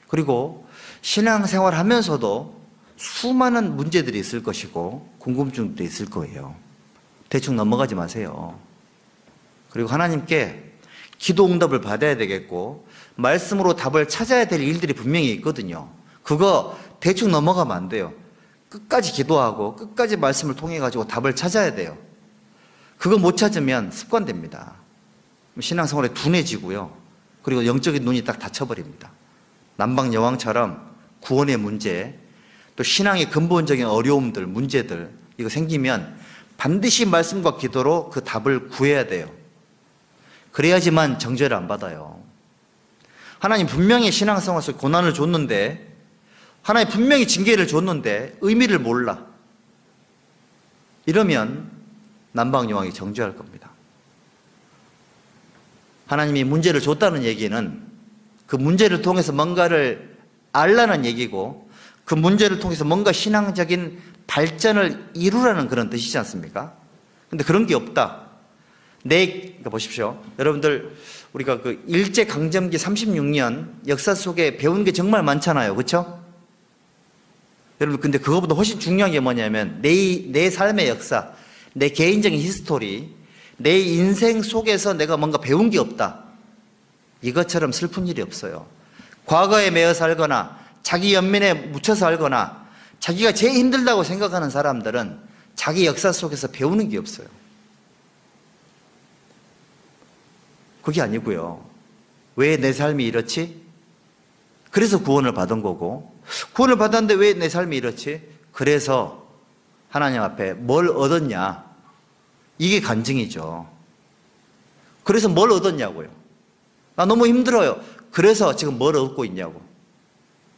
그리고 신앙생활 하면서도 수많은 문제들이 있을 것이고 궁금증도 있을 거예요. 대충 넘어가지 마세요. 그리고 하나님께 기도 응답을 받아야 되겠고 말씀으로 답을 찾아야 될 일들이 분명히 있거든요. 그거 대충 넘어가면 안 돼요. 끝까지 기도하고 끝까지 말씀을 통해 가지고 답을 찾아야 돼요. 그거 못 찾으면 습관됩니다. 신앙생활에 둔해지고요. 그리고 영적인 눈이 딱 닫혀버립니다. 남방여왕처럼 구원의 문제, 또 신앙의 근본적인 어려움들, 문제들 이거 생기면 반드시 말씀과 기도로 그 답을 구해야 돼요. 그래야지만 정죄를 안 받아요. 하나님 분명히 신앙생활 속에 고난을 줬는데, 하나님 분명히 징계를 줬는데 의미를 몰라. 이러면 남방여왕이 정죄할 겁니다. 하나님이 문제를 줬다는 얘기는 그 문제를 통해서 뭔가를 알라는 얘기고, 그 문제를 통해서 뭔가 신앙적인 발전을 이루라는 그런 뜻이지 않습니까? 근데 그런 게 없다. 그러니까 보십시오. 여러분들, 우리가 그 일제강점기 36년 역사 속에 배운 게 정말 많잖아요. 그렇죠? 여러분, 근데 그거보다 훨씬 중요한 게 뭐냐면 내 삶의 역사, 내 개인적인 히스토리, 내 인생 속에서 내가 뭔가 배운 게 없다. 이것처럼 슬픈 일이 없어요. 과거에 매여 살거나 자기 연민에 묻혀 살거나 자기가 제일 힘들다고 생각하는 사람들은 자기 역사 속에서 배우는 게 없어요. 그게 아니고요. 왜 내 삶이 이렇지? 그래서 구원을 받은 거고, 구원을 받았는데 왜 내 삶이 이렇지? 그래서 하나님 앞에 뭘 얻었냐? 이게 간증이죠. 그래서 뭘 얻었냐고요. 나 너무 힘들어요. 그래서 지금 뭘 얻고 있냐고.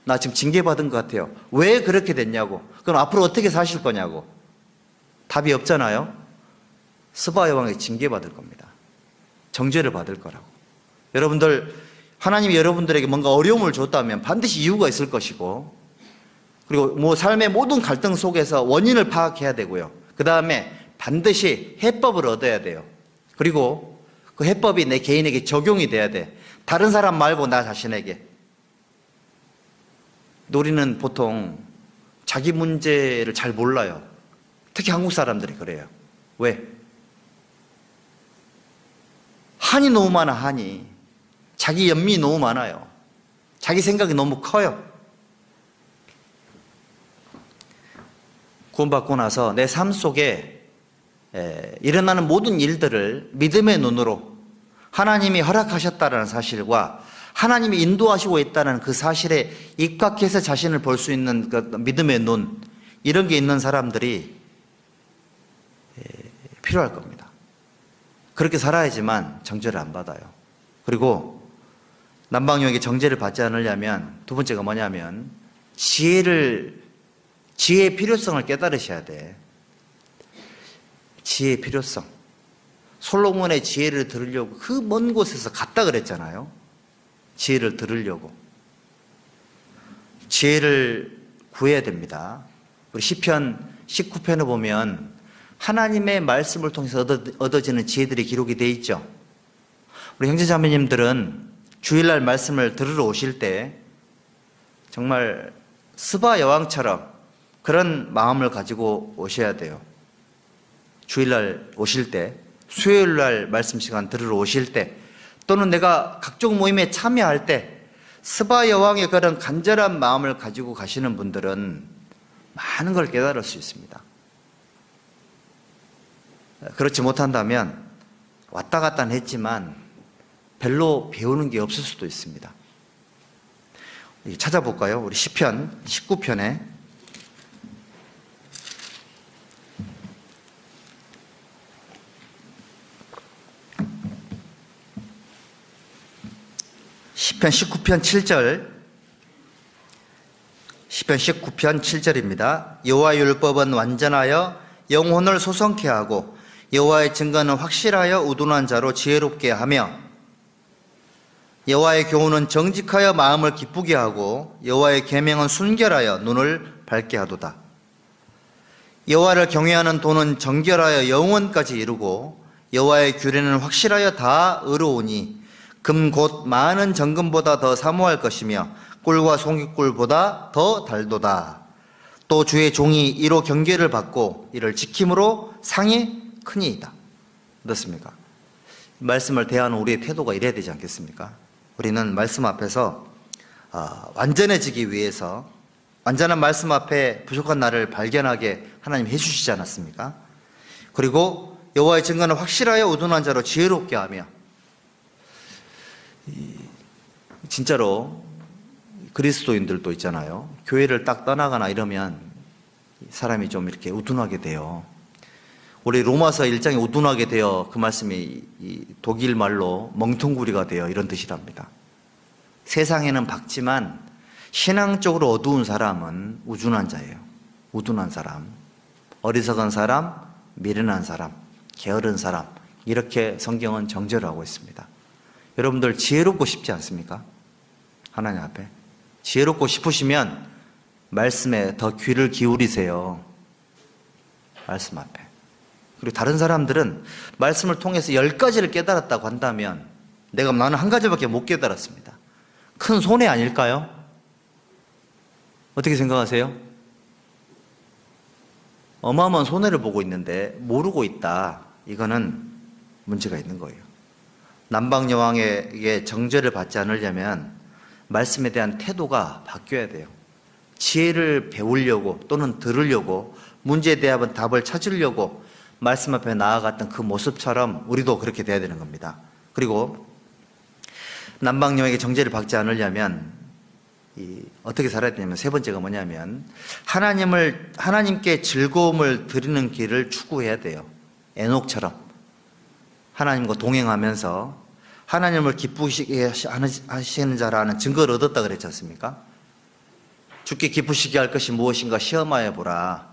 나 지금 징계받은 것 같아요. 왜 그렇게 됐냐고. 그럼 앞으로 어떻게 사실 거냐고. 답이 없잖아요. 스바 여왕이 징계받을 겁니다. 정죄를 받을 거라고. 여러분들, 하나님이 여러분들에게 뭔가 어려움을 줬다면 반드시 이유가 있을 것이고, 그리고 삶의 모든 갈등 속에서 원인을 파악해야 되고요. 그 다음에 반드시 해법을 얻어야 돼요. 그리고 그 해법이 내 개인에게 적용이 돼야 돼. 다른 사람 말고 나 자신에게. 우리는 보통 자기 문제를 잘 몰라요. 특히 한국 사람들이 그래요. 왜? 한이 너무 많아, 한이. 자기 연민이 너무 많아요. 자기 생각이 너무 커요. 구원받고 나서 내 삶 속에 일어나는 모든 일들을 믿음의 눈으로 하나님이 허락하셨다는 사실과 하나님이 인도하시고 있다는 그 사실에 입각해서 자신을 볼 수 있는 그 믿음의 눈, 이런 게 있는 사람들이 필요할 겁니다. 그렇게 살아야지만 정죄를 안 받아요. 그리고 남방여왕에게 정죄를 받지 않으려면 두 번째가 뭐냐면 지혜의 필요성을 깨달으셔야 돼. 지혜의 필요성. 솔로몬의 지혜를 들으려고 그 먼 곳에서 갔다 그랬잖아요. 지혜를 들으려고. 지혜를 구해야 됩니다. 우리 시편 19편을 보면 하나님의 말씀을 통해서 얻어지는 지혜들이 기록이 되어 있죠. 우리 형제자매님들은 주일날 말씀을 들으러 오실 때 정말 스바 여왕처럼 그런 마음을 가지고 오셔야 돼요. 주일날 오실 때, 수요일날 말씀 시간 들으러 오실 때, 또는 내가 각종 모임에 참여할 때 스바 여왕의 그런 간절한 마음을 가지고 가시는 분들은 많은 걸 깨달을 수 있습니다. 그렇지 못한다면 왔다 갔다 했지만 별로 배우는 게 없을 수도 있습니다. 찾아볼까요? 우리 시편 19편에 시편 19편 7절, 시편 19편 7절입니다. 여호와의 율법은 완전하여 영혼을 소성케 하고 여호와의 증거는 확실하여 우둔한 자로 지혜롭게 하며 여호와의 교훈은 정직하여 마음을 기쁘게 하고 여호와의 계명은 순결하여 눈을 밝게 하도다. 여호와를 경외하는 도는 정결하여 영원까지 이르고 여호와의 규례는 확실하여 다 의로우니 금 곧 많은 정금보다 더 사모할 것이며 꿀과 송이꿀보다 더 달도다. 또 주의 종이 이로 경계를 받고 이를 지킴으로 상이 크니이다. 어떻습니까? 말씀을 대하는 우리의 태도가 이래야 되지 않겠습니까? 우리는 말씀 앞에서 완전해지기 위해서 완전한 말씀 앞에 부족한 나를 발견하게 하나님 해주시지 않았습니까? 그리고 여호와의 증거는 확실하여 우둔한 자로 지혜롭게 하며, 진짜로 그리스도인들도 있잖아요. 교회를 딱 떠나거나 이러면 사람이 좀 이렇게 우둔하게 돼요. 우리 로마서 1장에 우둔하게 되어, 그 말씀이 독일 말로 멍텅구리가 되어 이런 뜻이랍니다. 세상에는 밝지만 신앙적으로 어두운 사람은 우둔한 자예요. 우둔한 사람, 어리석은 사람, 미련한 사람, 게으른 사람, 이렇게 성경은 정죄를 하고 있습니다. 여러분들 지혜롭고 싶지 않습니까? 하나님 앞에 지혜롭고 싶으시면 말씀에 더 귀를 기울이세요. 말씀 앞에. 그리고 다른 사람들은 말씀을 통해서 10가지를 깨달았다고 한다면 나는 한 가지밖에 못 깨달았습니다. 큰 손해 아닐까요? 어떻게 생각하세요? 어마어마한 손해를 보고 있는데 모르고 있다. 이거는 문제가 있는 거예요. 남방여왕에게 정죄를 받지 않으려면 말씀에 대한 태도가 바뀌어야 돼요. 지혜를 배우려고 또는 들으려고 문제에 대한 답을 찾으려고 말씀 앞에 나아갔던 그 모습처럼 우리도 그렇게 돼야 되는 겁니다. 그리고 남방여왕에게 정죄를 받지 않으려면 어떻게 살아야 되냐면, 세 번째가 뭐냐면 하나님께 즐거움을 드리는 길을 추구해야 돼요. 에녹처럼 하나님과 동행하면서 하나님을 기쁘시게 하시는 자라는 증거를 얻었다 그랬지 않습니까? 주께 기쁘시게 할 것이 무엇인가 시험하여 보라.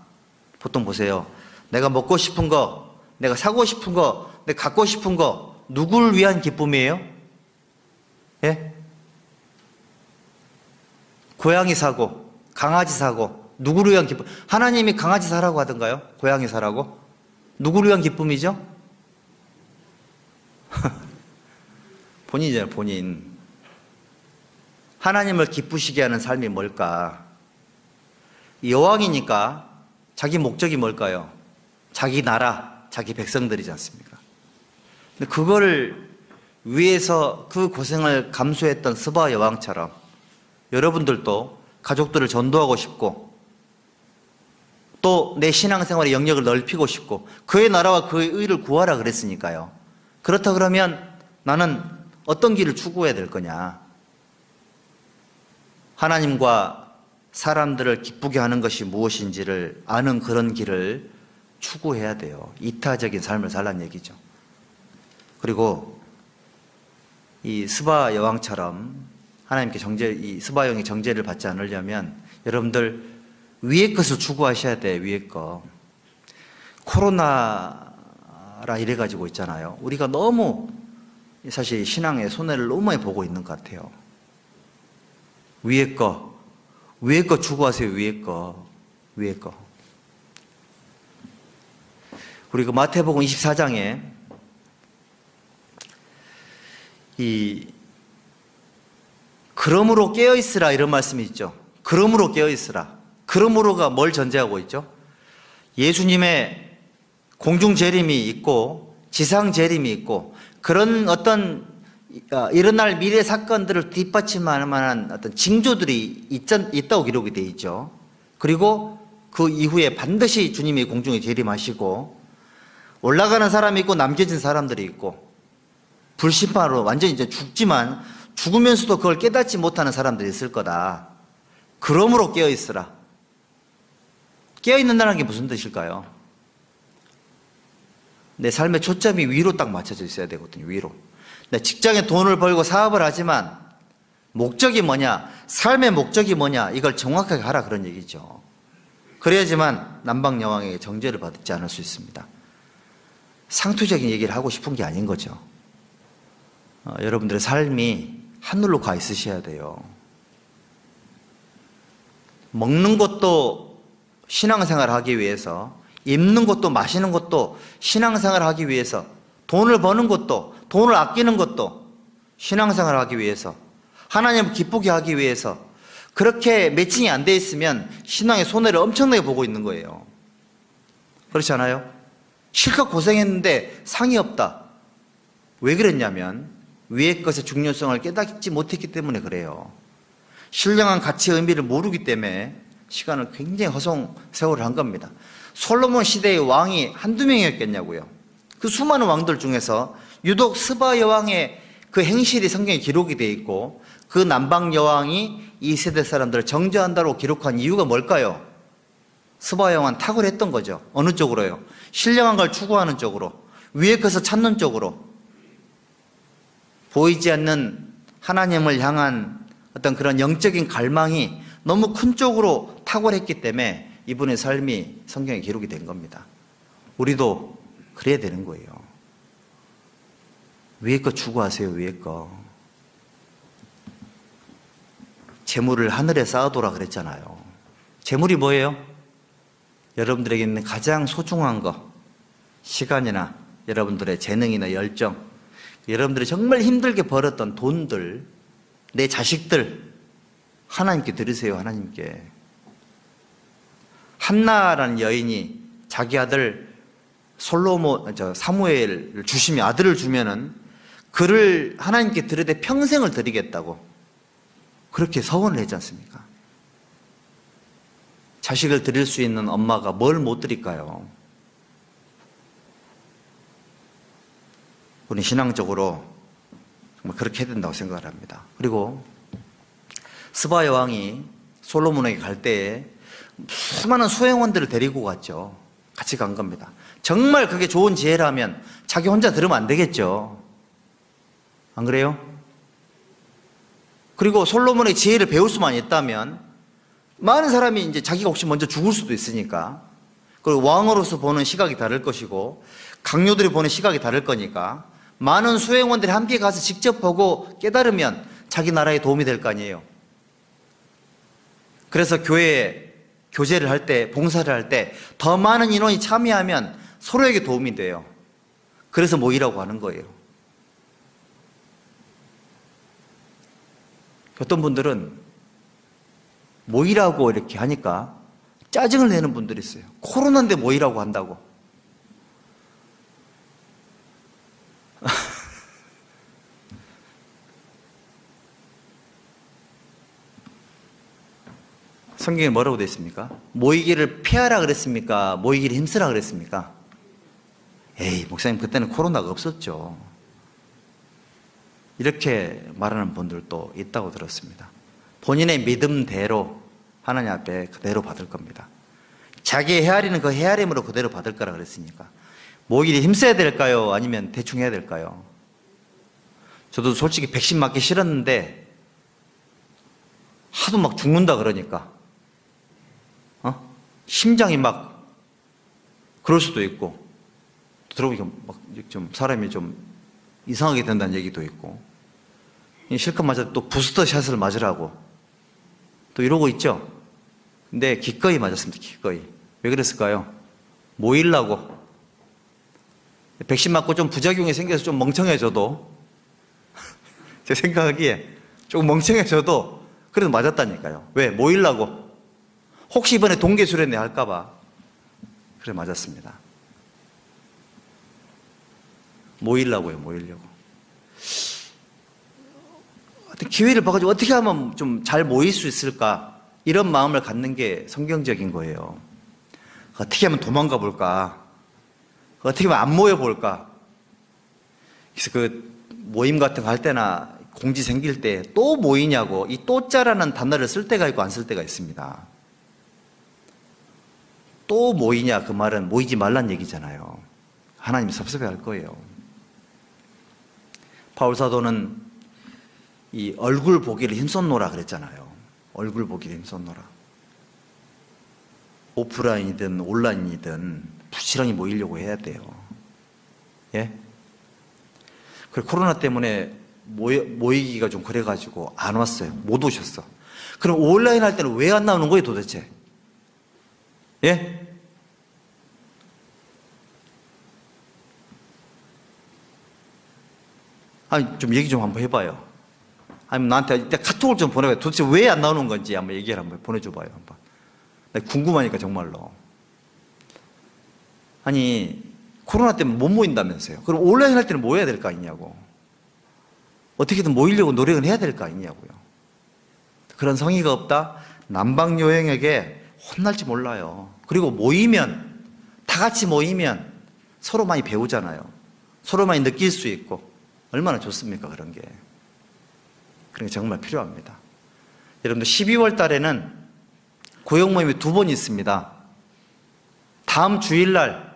보통 보세요. 내가 먹고 싶은 거, 내가 사고 싶은 거, 내가 갖고 싶은 거, 누구를 위한 기쁨이에요? 예? 고양이 사고, 강아지 사고, 누구를 위한 기쁨? 하나님이 강아지 사라고 하던가요? 고양이 사라고? 누구를 위한 기쁨이죠? 본인이잖아요, 본인. 하나님을 기쁘시게 하는 삶이 뭘까? 여왕이니까 자기 목적이 뭘까요? 자기 나라, 자기 백성들이지 않습니까? 근데 그거를 위해서 그 고생을 감수했던 스바 여왕처럼 여러분들도 가족들을 전도하고 싶고 또 내 신앙생활의 영역을 넓히고 싶고 그의 나라와 그의 의를 구하라 그랬으니까요. 그렇다 그러면 나는 어떤 길을 추구해야 될 거냐? 하나님과 사람들을 기쁘게 하는 것이 무엇인지를 아는 그런 길을 추구해야 돼요. 이타적인 삶을 살란 얘기죠. 그리고 이 스바 여왕처럼 하나님께 이 스바 여왕이 정죄를 받지 않으려면 여러분들 위의 것을 추구하셔야 돼요. 위의 거. 코로나라 이래가지고 있잖아요. 우리가 너무 사실 신앙의 손해를 너무 많이 보고 있는 것 같아요. 위의 거 추구하세요. 위의 거. 우리가 마태복음 24장에 그러므로 깨어있으라 이런 말씀이 있죠. 그러므로 깨어있으라. 그러므로가 뭘 전제하고 있죠? 예수님의 공중 재림이 있고 지상 재림이 있고 그런 어떤 일어날 미래 사건들을 뒷받침할 만한 어떤 징조들이 있다고 기록이 되어 있죠. 그리고 그 이후에 반드시 주님이 공중에 재림하시고 올라가는 사람이 있고 남겨진 사람들이 있고 불심판으로 완전히 이제 죽지만 죽으면서도 그걸 깨닫지 못하는 사람들이 있을 거다. 그러므로 깨어있으라. 깨어있는다는 게 무슨 뜻일까요? 내 삶의 초점이 위로 딱 맞춰져 있어야 되거든요. 위로. 내 직장에 돈을 벌고 사업을 하지만 목적이 뭐냐, 삶의 목적이 뭐냐, 이걸 정확하게 하라 그런 얘기죠. 그래야지만 남방여왕에게 정죄를 받지 않을 수 있습니다. 상투적인 얘기를 하고 싶은 게 아닌 거죠. 여러분들의 삶이 하늘로 가 있으셔야 돼요. 먹는 것도 신앙생활을 하기 위해서 입는 것도 마시는 것도 신앙생활을 하기 위해서, 돈을 버는 것도, 돈을 아끼는 것도 신앙생활을 하기 위해서, 하나님을 기쁘게 하기 위해서, 그렇게 매칭이 안 돼 있으면 신앙의 손해를 엄청나게 보고 있는 거예요. 그렇지 않아요? 실컷 고생했는데 상이 없다. 왜 그랬냐면 위의 것의 중요성을 깨닫지 못했기 때문에 그래요. 신령한 가치의 의미를 모르기 때문에 시간을 굉장히 허송 세월을 한 겁니다. 솔로몬 시대의 왕이 한두 명이었겠냐고요. 그 수많은 왕들 중에서 유독 스바 여왕의 그 행실이 성경에 기록이 되어 있고, 그 남방 여왕이 이 세대 사람들을 정죄한다고 기록한 이유가 뭘까요? 스바 여왕은 탁월했던 거죠. 어느 쪽으로요? 신령한 걸 추구하는 쪽으로, 위의 것을 찾는 쪽으로. 보이지 않는 하나님을 향한 어떤 그런 영적인 갈망이 너무 큰 쪽으로 탁월했기 때문에 이분의 삶이 성경에 기록이 된 겁니다. 우리도 그래야 되는 거예요. 위의 거 추구하세요. 위의 거. 재물을 하늘에 쌓아둬라 그랬잖아요. 재물이 뭐예요? 여러분들에게 있는 가장 소중한 거, 시간이나 여러분들의 재능이나 열정, 여러분들이 정말 힘들게 벌었던 돈들, 내 자식들 하나님께 드리세요. 하나님께. 한나라는 여인이 자기 아들 사무엘을 주시면, 아들을 주면은 그를 하나님께 드리되 평생을 드리겠다고 그렇게 서원을 했지 않습니까? 자식을 드릴 수 있는 엄마가 뭘 못 드릴까요? 우리 신앙적으로 정말 그렇게 해야 된다고 생각을 합니다. 그리고 스바 여왕이 솔로몬에게 갈 때에 수많은 수행원들을 데리고 갔죠. 같이 간 겁니다. 정말 그게 좋은 지혜라면 자기 혼자 들으면 안 되겠죠. 안 그래요? 그리고 솔로몬의 지혜를 배울 수만 있다면 많은 사람이 이제 자기가 혹시 먼저 죽을 수도 있으니까, 그리고 왕으로서 보는 시각이 다를 것이고 강요들이 보는 시각이 다를 거니까 많은 수행원들이 함께 가서 직접 보고 깨달으면 자기 나라에 도움이 될 거 아니에요. 그래서 교회에 교제를 할 때, 봉사를 할 때 더 많은 인원이 참여하면 서로에게 도움이 돼요. 그래서 모이라고 하는 거예요. 어떤 분들은 모이라고 이렇게 하니까 짜증을 내는 분들이 있어요. 코로나인데 모이라고 한다고. 성경에 뭐라고 되어 있습니까? 모이기를 피하라 그랬습니까? 모이기를 힘쓰라 그랬습니까? 에이, 목사님 그때는 코로나가 없었죠. 이렇게 말하는 분들도 있다고 들었습니다. 본인의 믿음대로 하나님 앞에 그대로 받을 겁니다. 자기의 헤아리는 그 헤아림으로 그대로 받을 거라 그랬으니까. 모이기를 힘써야 될까요? 아니면 대충 해야 될까요? 저도 솔직히 백신 맞기 싫었는데 하도 막 죽는다 그러니까 심장이 막 그럴 수도 있고, 들어보니까 막 좀 사람이 좀 이상하게 된다는 얘기도 있고, 실컷 맞아도 또 부스터 샷을 맞으라고 또 이러고 있죠. 근데 기꺼이 맞았습니다. 기꺼이. 왜 그랬을까요? 모이려고. 백신 맞고 좀 부작용이 생겨서 좀 멍청해져도 제 생각하기에 조금 멍청해져도 그래도 맞았다니까요. 왜? 모이려고. 혹시 이번에 동계 수련회 할까봐. 그래, 맞았습니다. 모이려고요, 모이려고. 기회를 봐가지고 어떻게 하면 좀 잘 모일 수 있을까, 이런 마음을 갖는 게 성경적인 거예요. 어떻게 하면 도망가 볼까, 어떻게 하면 안 모여 볼까. 그래서 그 모임 같은 거 할 때나 공지 생길 때 또 모이냐고 이 또자라는 단어를 쓸 때가 있고 안 쓸 때가 있습니다. 또 모이냐, 그 말은 모이지 말란 얘기잖아요. 하나님이 섭섭해할 거예요. 바울 사도는 이 얼굴 보기를 힘썼노라 그랬잖아요. 얼굴 보기를 힘썼노라. 오프라인이든 온라인이든 부지런히 모이려고 해야 돼요. 예? 그리고 코로나 때문에 모이기가 좀 그래가지고 안 왔어요. 못 오셨어. 그럼 온라인 할 때는 왜 안 나오는 거예요, 도대체? 예? 아니, 좀 얘기 좀 한번 해봐요. 아니면 나한테 카톡을 좀 보내봐요. 도대체 왜 안 나오는 건지 한번 얘기를 한번 보내줘봐요. 한번. 나 궁금하니까 정말로. 아니, 코로나 때문에 못 모인다면서요. 그럼 온라인 할 때는 모여야 될 거 아니냐고. 어떻게든 모이려고 노력을 해야 될 거 아니냐고요. 그런 성의가 없다? 남방여행에게 혼날지 몰라요. 그리고 모이면, 다 같이 모이면 서로 많이 배우잖아요. 서로 많이 느낄 수 있고. 얼마나 좋습니까, 그런 게. 그런 게 정말 필요합니다. 여러분들 12월 달에는 구역 모임이 2번 있습니다. 다음 주일날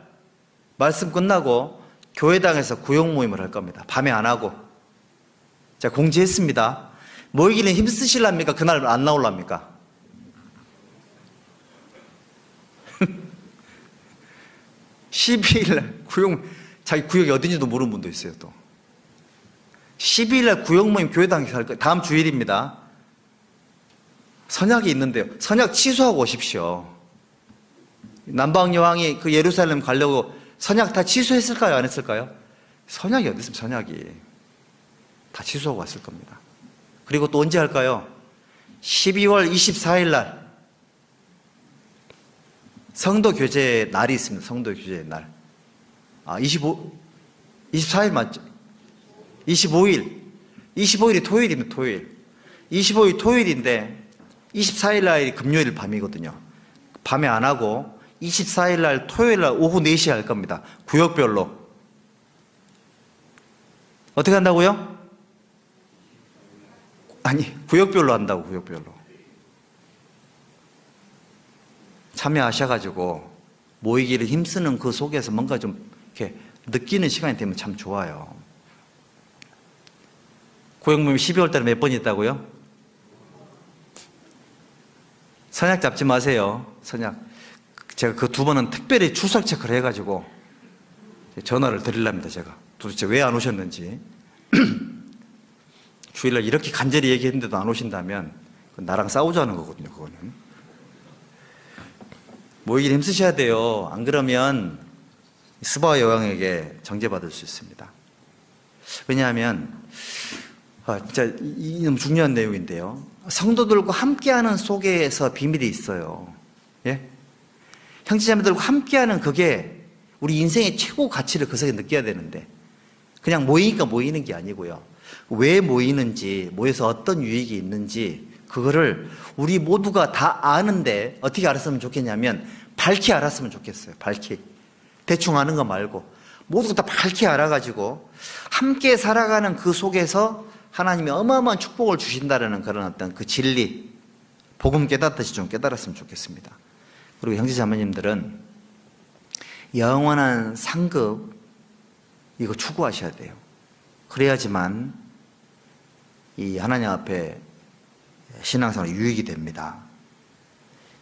말씀 끝나고 교회당에서 구역 모임을 할 겁니다. 밤에 안 하고. 제가 공지했습니다. 모이기는 힘쓰실랍니까? 그날 안 나올랍니까? 12일날 구역, 자기 구역이 어딘지도 모르는 분도 있어요, 또. 12일날 구역 모임 교회당에서 할 거예요. 다음 주일입니다. 선약이 있는데요. 선약 취소하고 오십시오. 남방여왕이 그 예루살렘 가려고 선약 다 취소했을까요? 안 했을까요? 선약이 어디 있습니까? 선약이. 다 취소하고 왔을 겁니다. 그리고 또 언제 할까요? 12월 24일 날 성도 교제 날이 있습니다. 성도 교제 날. 24일 맞죠? 25일이 토요일입니다. 토요일. 25일 토요일인데 24일 날이 금요일 밤이거든요. 밤에 안 하고 24일 날 토요일 날 오후 4시에 할 겁니다. 구역별로. 어떻게 한다고요? 아니, 구역별로 한다고, 구역별로. 참여하셔가지고 모이기를 힘쓰는 그 속에서 뭔가 좀 이렇게 느끼는 시간이 되면 참 좋아요. 구역모임 12월 달에 몇 번 있다고요? 선약 잡지 마세요. 선약. 제가 그 2번은 특별히 출석 체크를 해가지고 전화를 드리랍니다. 제가 도대체 왜 안 오셨는지. 주일날 이렇게 간절히 얘기했는데도 안 오신다면 나랑 싸우자는 거거든요. 그거는. 모이기를 힘쓰셔야 돼요. 안 그러면 스바 여왕에게 정죄받을 수 있습니다. 왜냐하면 진짜 이 너무 중요한 내용인데요. 성도들과 함께하는 속에서 비밀이 있어요. 예? 형제자매들과 함께하는 그게 우리 인생의 최고 가치를 그 속에 느껴야 되는데 그냥 모이니까 모이는 게 아니고요. 왜 모이는지, 모여서 어떤 유익이 있는지 그거를 우리 모두가 다 아는데 어떻게 알았으면 좋겠냐면 밝히 알았으면 좋겠어요. 밝히. 대충 아는 거 말고 모두가 다 밝히 알아가지고 함께 살아가는 그 속에서 하나님이 어마어마한 축복을 주신다는 그런 어떤 그 진리, 복음 깨닫듯이 좀 깨달았으면 좋겠습니다. 그리고 형제자매님들은 영원한 상급 이거 추구하셔야 돼요. 그래야지만 이 하나님 앞에 신앙생활 유익이 됩니다.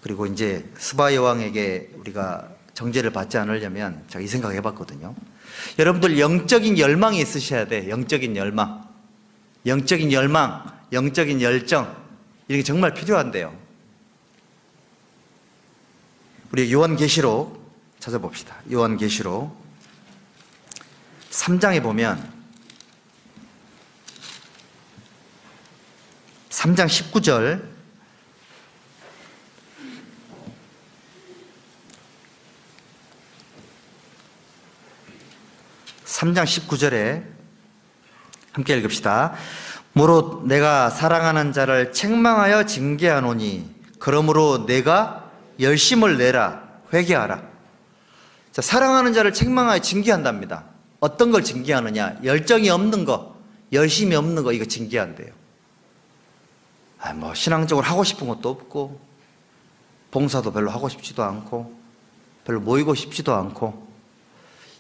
그리고 이제 스바 여왕에게 우리가 정죄를 받지 않으려면 제가 이 생각 해봤거든요. 여러분들 영적인 열망이 있으셔야 돼. 영적인 열망. 영적인 열망, 영적인 열정 이게 정말 필요한데요. 우리 요한계시록 찾아봅시다. 요한계시록 3장에 보면 3장 19절 3장 19절에 함께 읽읍시다. 무릇 내가 사랑하는 자를 책망하여 징계하노니 그러므로 내가 열심을 내라 회개하라. 자, 사랑하는 자를 책망하여 징계한답니다. 어떤 걸 징계하느냐? 열정이 없는 거, 열심이 없는 거 이거 징계한대요. 뭐 신앙적으로 하고 싶은 것도 없고 봉사도 별로 하고 싶지도 않고 별로 모이고 싶지도 않고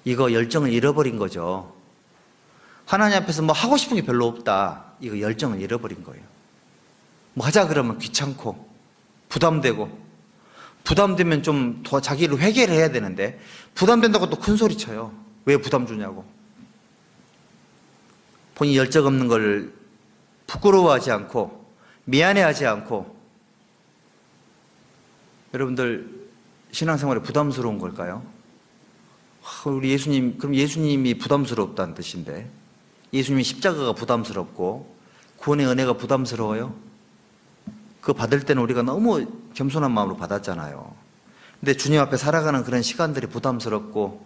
이거 열정을 잃어버린 거죠. 하나님 앞에서 뭐 하고 싶은 게 별로 없다. 이거 열정을 잃어버린 거예요. 뭐 하자 그러면 귀찮고 부담되고 부담되면 좀 더 자기를 회개를 해야 되는데 부담된다고 또 큰 소리 쳐요. 왜 부담 주냐고. 본인 열정 없는 걸 부끄러워하지 않고 미안해하지 않고. 여러분들 신앙생활에 부담스러운 걸까요? 우리 예수님, 그럼 예수님이 부담스럽다는 뜻인데 예수님의 십자가가 부담스럽고 구원의 은혜가 부담스러워요? 그거 받을 때는 우리가 너무 겸손한 마음으로 받았잖아요. 근데 주님 앞에 살아가는 그런 시간들이 부담스럽고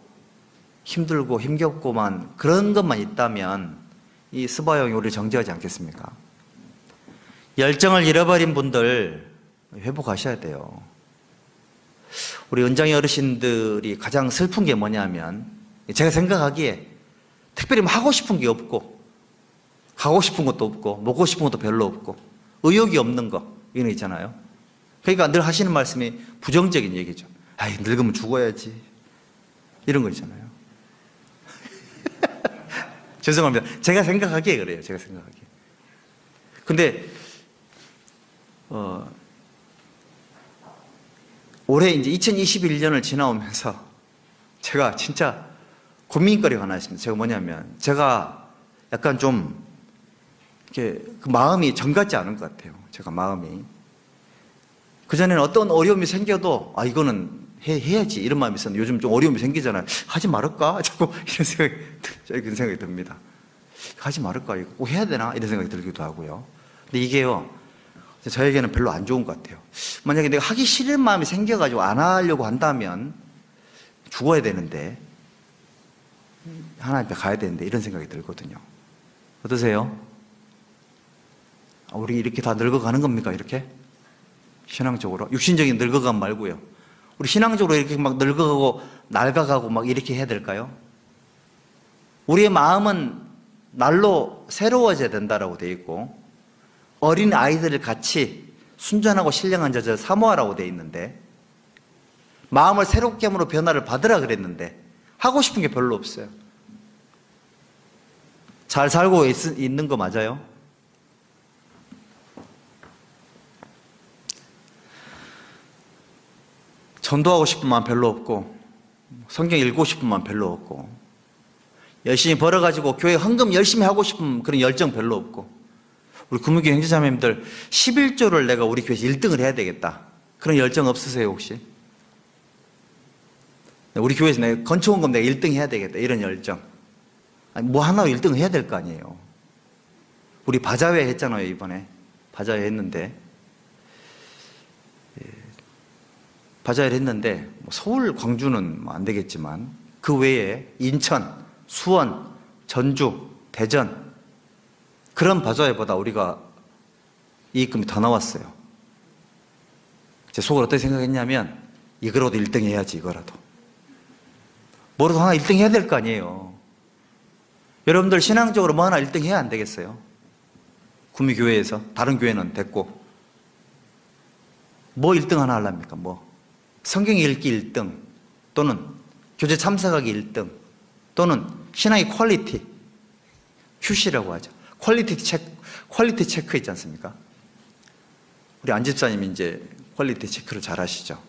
힘들고 힘겹고만 그런 것만 있다면 이 스바형이 우리를 정죄하지 않겠습니까? 열정을 잃어버린 분들 회복하셔야 돼요. 우리 은장의 어르신들이 가장 슬픈 게 뭐냐면 제가 생각하기에 특별히 뭐 하고 싶은 게 없고 가고 싶은 것도 없고 먹고 싶은 것도 별로 없고 의욕이 없는 거 이런 거 있잖아요. 그러니까 늘 하시는 말씀이 부정적인 얘기죠. 아이, 늙으면 죽어야지 이런 거 있잖아요. 죄송합니다. 제가 생각하기에 그래요. 제가 생각하기에. 근데 올해 이제 2021년을 지나오면서 제가 진짜 고민거리가 하나 있습니다. 제가 뭐냐면 제가 약간 좀 이렇게 그 마음이 정 같지 않은 것 같아요. 제가 마음이. 그전에는 어떤 어려움이 생겨도 아 이거는 해야지 이런 마음이 있었는데 요즘 좀 어려움이 생기잖아요. 하지 말을까? 자꾸 이런 생각이 듭니다. 하지 말을까? 이거 꼭 해야 되나? 이런 생각이 들기도 하고요. 근데 이게요 저에게는 별로 안 좋은 것 같아요. 만약에 내가 하기 싫은 마음이 생겨가지고 안 하려고 한다면 죽어야 되는데 하나님 앞에 가야 되는데 이런 생각이 들거든요. 어떠세요? 우리 이렇게 다 늙어가는 겁니까? 이렇게? 신앙적으로? 육신적인 늙어감 말고요. 우리 신앙적으로 이렇게 막 늙어가고 낡아가고 막 이렇게 해야 될까요? 우리의 마음은 날로 새로워져야 된다라고 되어 있고 어린 아이들을 같이 순전하고 신령한 자들 사모하라고 되어 있는데 마음을 새롭게 함으로 변화를 받으라 그랬는데 하고 싶은 게 별로 없어요. 잘 살고 있는 거 맞아요? 전도하고 싶은 마음 별로 없고 성경 읽고 싶은 마음 별로 없고 열심히 벌어가지고 교회 헌금 열심히 하고 싶은 그런 열정 별로 없고 우리 구무교 형제자매님들 11조를 내가 우리 교회에서 1등을 해야 되겠다 그런 열정 없으세요 혹시? 우리 교회에서 내가 건축원금 내가 1등 해야 되겠다 이런 열정. 아니, 뭐 하나 1등을 해야 될 거 아니에요. 우리 바자회 했잖아요 이번에. 바자회 했는데 바자회를 했는데 서울 광주는 안 되겠지만 그 외에 인천, 수원, 전주, 대전 그런 바자회보다 우리가 이익금이 더 나왔어요. 제 속으로 어떻게 생각했냐면 이거라도 1등 해야지 이거라도. 뭐라도 하나 1등 해야 될 거 아니에요. 여러분들 신앙적으로 뭐 하나 1등 해야 안 되겠어요? 구미교회에서 다른 교회는 됐고 뭐 1등 하나 하랍니까? 뭐 성경 읽기 1등 또는 교제 참석하기 1등 또는 신앙의 퀄리티 QC라고 하죠. 퀄리티 체크 있지 않습니까? 우리 안 집사님이 이제 퀄리티 체크를 잘 하시죠.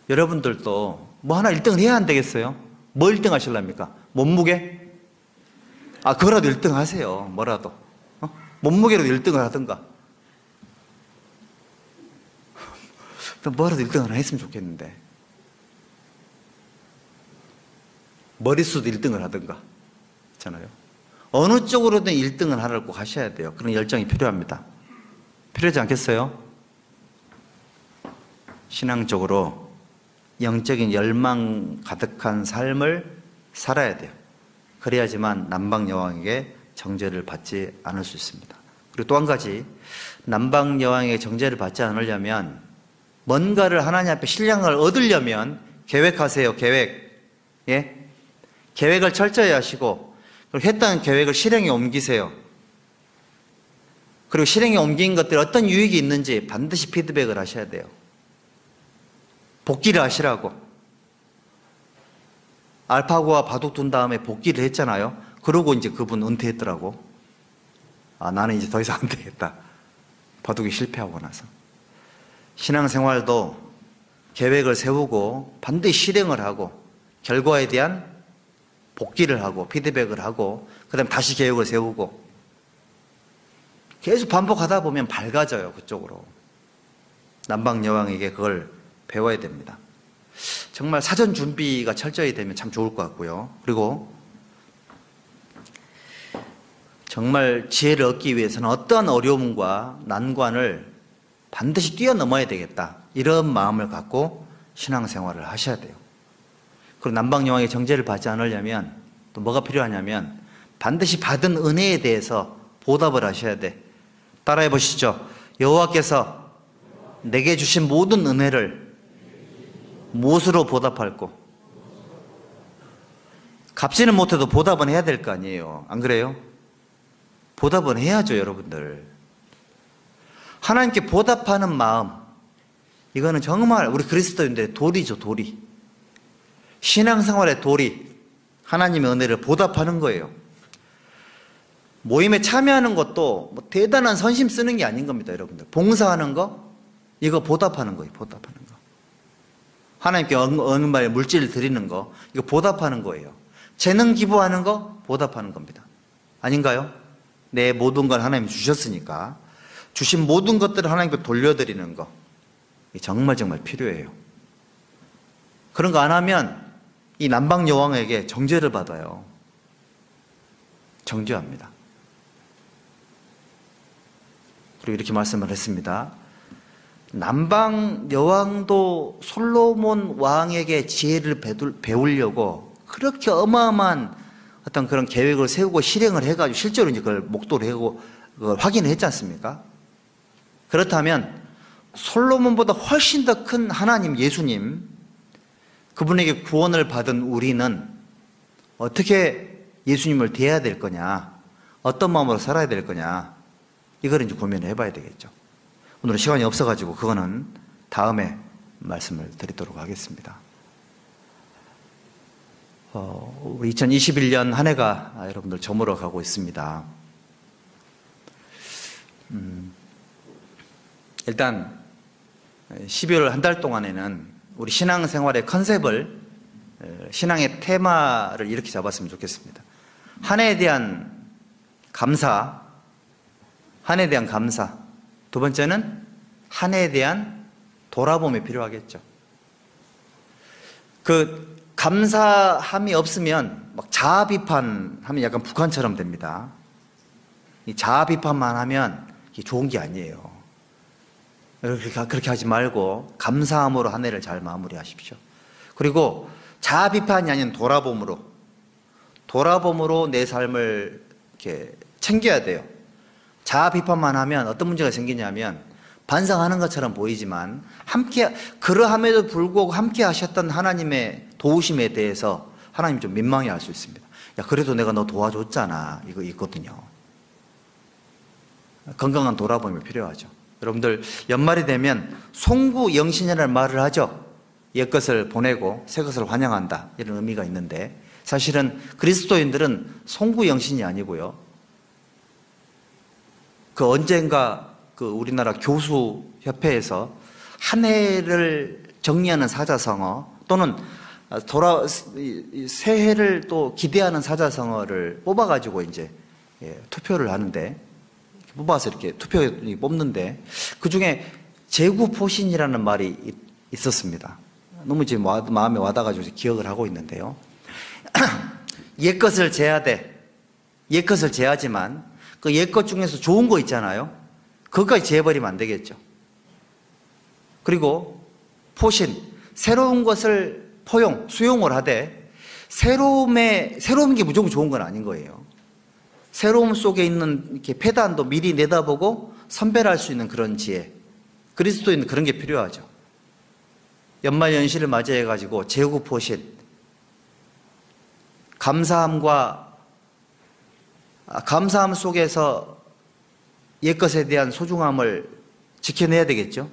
여러분들도 뭐 하나 1등을 해야 안 되겠어요? 뭐 1등 하실랍니까? 몸무게? 아, 그거라도 1등 하세요. 뭐라도. 몸무게라도 1등을 하든가. 뭐라도 1등을 했으면 좋겠는데. 머릿수도 1등을 하든가. 있잖아요. 어느 쪽으로든 1등을 하려고 하셔야 돼요. 그런 열정이 필요합니다. 필요하지 않겠어요? 신앙적으로 영적인 열망 가득한 삶을 살아야 돼요. 그래야지만 남방여왕에게 정죄를 받지 않을 수 있습니다. 그리고 또 한 가지, 남방여왕에게 정죄를 받지 않으려면 뭔가를 하나님 앞에 신령을 얻으려면 계획하세요. 계획. 예? 계획을 철저히 하시고 그리고 했던 계획을 실행에 옮기세요. 그리고 실행에 옮긴 것들이 어떤 유익이 있는지 반드시 피드백을 하셔야 돼요. 복귀를 하시라고. 알파고와 바둑 둔 다음에 복귀를 했잖아요. 그러고 이제 그분 은퇴했더라고. 아, 나는 이제 더 이상 안 되겠다. 바둑이 실패하고 나서. 신앙생활도 계획을 세우고 반드시 실행을 하고 결과에 대한 복귀를 하고 피드백을 하고 그 다음에 다시 계획을 세우고 계속 반복하다 보면 밝아져요. 그쪽으로. 남방여왕에게 그걸 배워야 됩니다. 정말 사전 준비가 철저히 되면 참 좋을 것 같고요. 그리고 정말 지혜를 얻기 위해서는 어떠한 어려움과 난관을 반드시 뛰어넘어야 되겠다. 이런 마음을 갖고 신앙생활을 하셔야 돼요. 그리고 남방여왕의 정죄를 받지 않으려면 또 뭐가 필요하냐면 반드시 받은 은혜에 대해서 보답을 하셔야 돼. 따라해 보시죠. 여호와께서 내게 주신 모든 은혜를 무엇으로 보답할꼬? 갚지는 못해도 보답은 해야 될 거 아니에요. 안 그래요? 보답은 해야죠, 여러분들. 하나님께 보답하는 마음, 이거는 정말 우리 그리스도인들의 도리죠, 도리. 신앙생활의 도리, 하나님의 은혜를 보답하는 거예요. 모임에 참여하는 것도 뭐 대단한 선심 쓰는 게 아닌 겁니다, 여러분들. 봉사하는 거, 이거 보답하는 거예요, 보답하는 거. 하나님께 언음발에 물질을 드리는 거, 이거 보답하는 거예요. 재능 기부하는 거, 보답하는 겁니다. 아닌가요? 내 모든 걸 하나님이 주셨으니까 주신 모든 것들을 하나님께 돌려드리는 거, 이게 정말 필요해요. 그런 거 안 하면 이 남방 여왕에게 정죄를 받아요. 정죄합니다. 그리고 이렇게 말씀을 했습니다. 남방 여왕도 솔로몬 왕에게 지혜를 배우려고 그렇게 어마어마한 어떤 그런 계획을 세우고 실행을 해가지고 실제로 이제 그걸 목도를 하고 그걸 확인을 했지 않습니까? 그렇다면 솔로몬보다 훨씬 더 큰 하나님, 예수님, 그분에게 구원을 받은 우리는 어떻게 예수님을 대해야 될 거냐, 어떤 마음으로 살아야 될 거냐, 이걸 이제 고민을 해봐야 되겠죠. 오늘은 시간이 없어가지고 그거는 다음에 말씀을 드리도록 하겠습니다. 우리 2021년 한 해가 여러분들 저물어 가고 있습니다. 일단 12월 한 달 동안에는 우리 신앙생활의 컨셉을, 신앙의 테마를 이렇게 잡았으면 좋겠습니다. 한 해에 대한 감사, 한 해에 대한 감사. 두 번째는 한 해에 대한 돌아봄이 필요하겠죠. 그 감사함이 없으면 막 자아 비판하면 약간 북한처럼 됩니다. 이 자아 비판만 하면 이게 좋은 게 아니에요. 그렇게 하지 말고 감사함으로 한 해를 잘 마무리하십시오. 그리고 자아 비판이 아닌 돌아봄으로 내 삶을 이렇게 챙겨야 돼요. 자아 비판만 하면 어떤 문제가 생기냐면 반성하는 것처럼 보이지만 함께, 그러함에도 불구하고 함께 하셨던 하나님의 도우심에 대해서 하나님이 좀 민망해 할 수 있습니다. 야, 그래도 내가 너 도와줬잖아. 이거 있거든요. 건강한 돌아봄이 필요하죠. 여러분들 연말이 되면 송구영신이라는 말을 하죠. 옛것을 보내고 새것을 환영한다, 이런 의미가 있는데 사실은 그리스도인들은 송구영신이 아니고요, 그 언젠가 그 우리나라 교수협회에서 한 해를 정리하는 사자성어 또는 새해를 또 기대하는 사자성어를 뽑아가지고 이제 투표를 하는데, 뽑아서 이렇게 투표 뽑는데 그 중에 재구포신이라는 말이 있었습니다. 너무 지금 마음에 와닿아가지고 기억을 하고 있는데요. 옛것을 제하되, 옛것을 제하지만 그 옛것 중에서 좋은 거 있잖아요. 그것까지 제해버리면 안 되겠죠. 그리고 포신, 새로운 것을 수용을 하되, 새로운 게 무조건 좋은 건 아닌 거예요. 새로움 속에 있는 이렇게 패단도 미리 내다보고 선별할 수 있는 그런 지혜. 그리스도인은 그런 게 필요하죠. 연말 연시를 맞이해가지고 재구포신, 감사함 속에서 옛것에 대한 소중함을 지켜내야 되겠죠.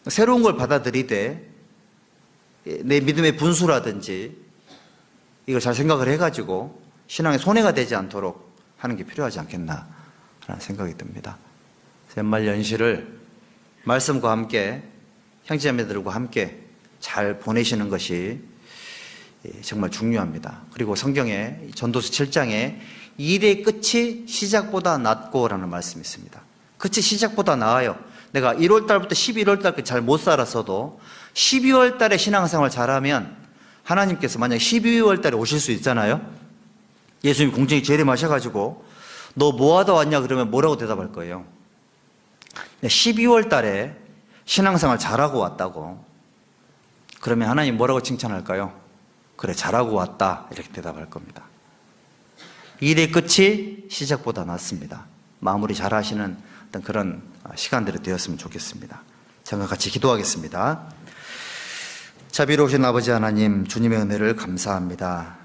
새로운 걸 받아들이되 내 믿음의 분수라든지 이걸 잘 생각을 해가지고 신앙에 손해가 되지 않도록 하는 게 필요하지 않겠나 라는 생각이 듭니다. 연말 연시를 말씀과 함께 형제자매들과 함께 잘 보내시는 것이 정말 중요합니다. 그리고 성경에 전도서 7장에 일의 끝이 시작보다 낫고라는 말씀이 있습니다. 끝이 시작보다 나아요. 내가 1월달부터 11월달까지 잘 못 살았어도 12월달에 신앙생활 잘하면 하나님께서 만약 12월달에 오실 수 있잖아요. 예수님이 공중에 재림하셔가지고 너 뭐 하다 왔냐 그러면 뭐라고 대답할 거예요? 12월 달에 신앙생활 잘하고 왔다고. 그러면 하나님 뭐라고 칭찬할까요? 그래, 잘하고 왔다, 이렇게 대답할 겁니다. 일의 끝이 시작보다 낫습니다. 마무리 잘 하시는 어떤 그런 시간들이 되었으면 좋겠습니다. 저와 같이 기도하겠습니다. 자비로우신 아버지 하나님, 주님의 은혜를 감사합니다.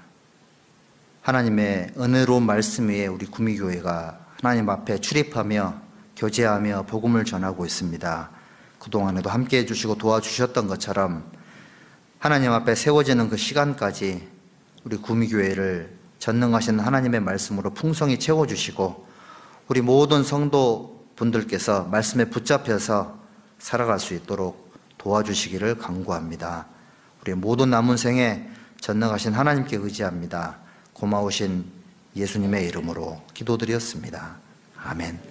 하나님의 은혜로운 말씀 위에 우리 구미교회가 하나님 앞에 출입하며 교제하며 복음을 전하고 있습니다. 그동안에도 함께해 주시고 도와주셨던 것처럼 하나님 앞에 세워지는 그 시간까지 우리 구미교회를 전능하신 하나님의 말씀으로 풍성히 채워주시고 우리 모든 성도분들께서 말씀에 붙잡혀서 살아갈 수 있도록 도와주시기를 간구합니다. 우리 모든 남은 생에 전능하신 하나님께 의지합니다. 고마우신 예수님의 이름으로 기도드렸습니다. 아멘.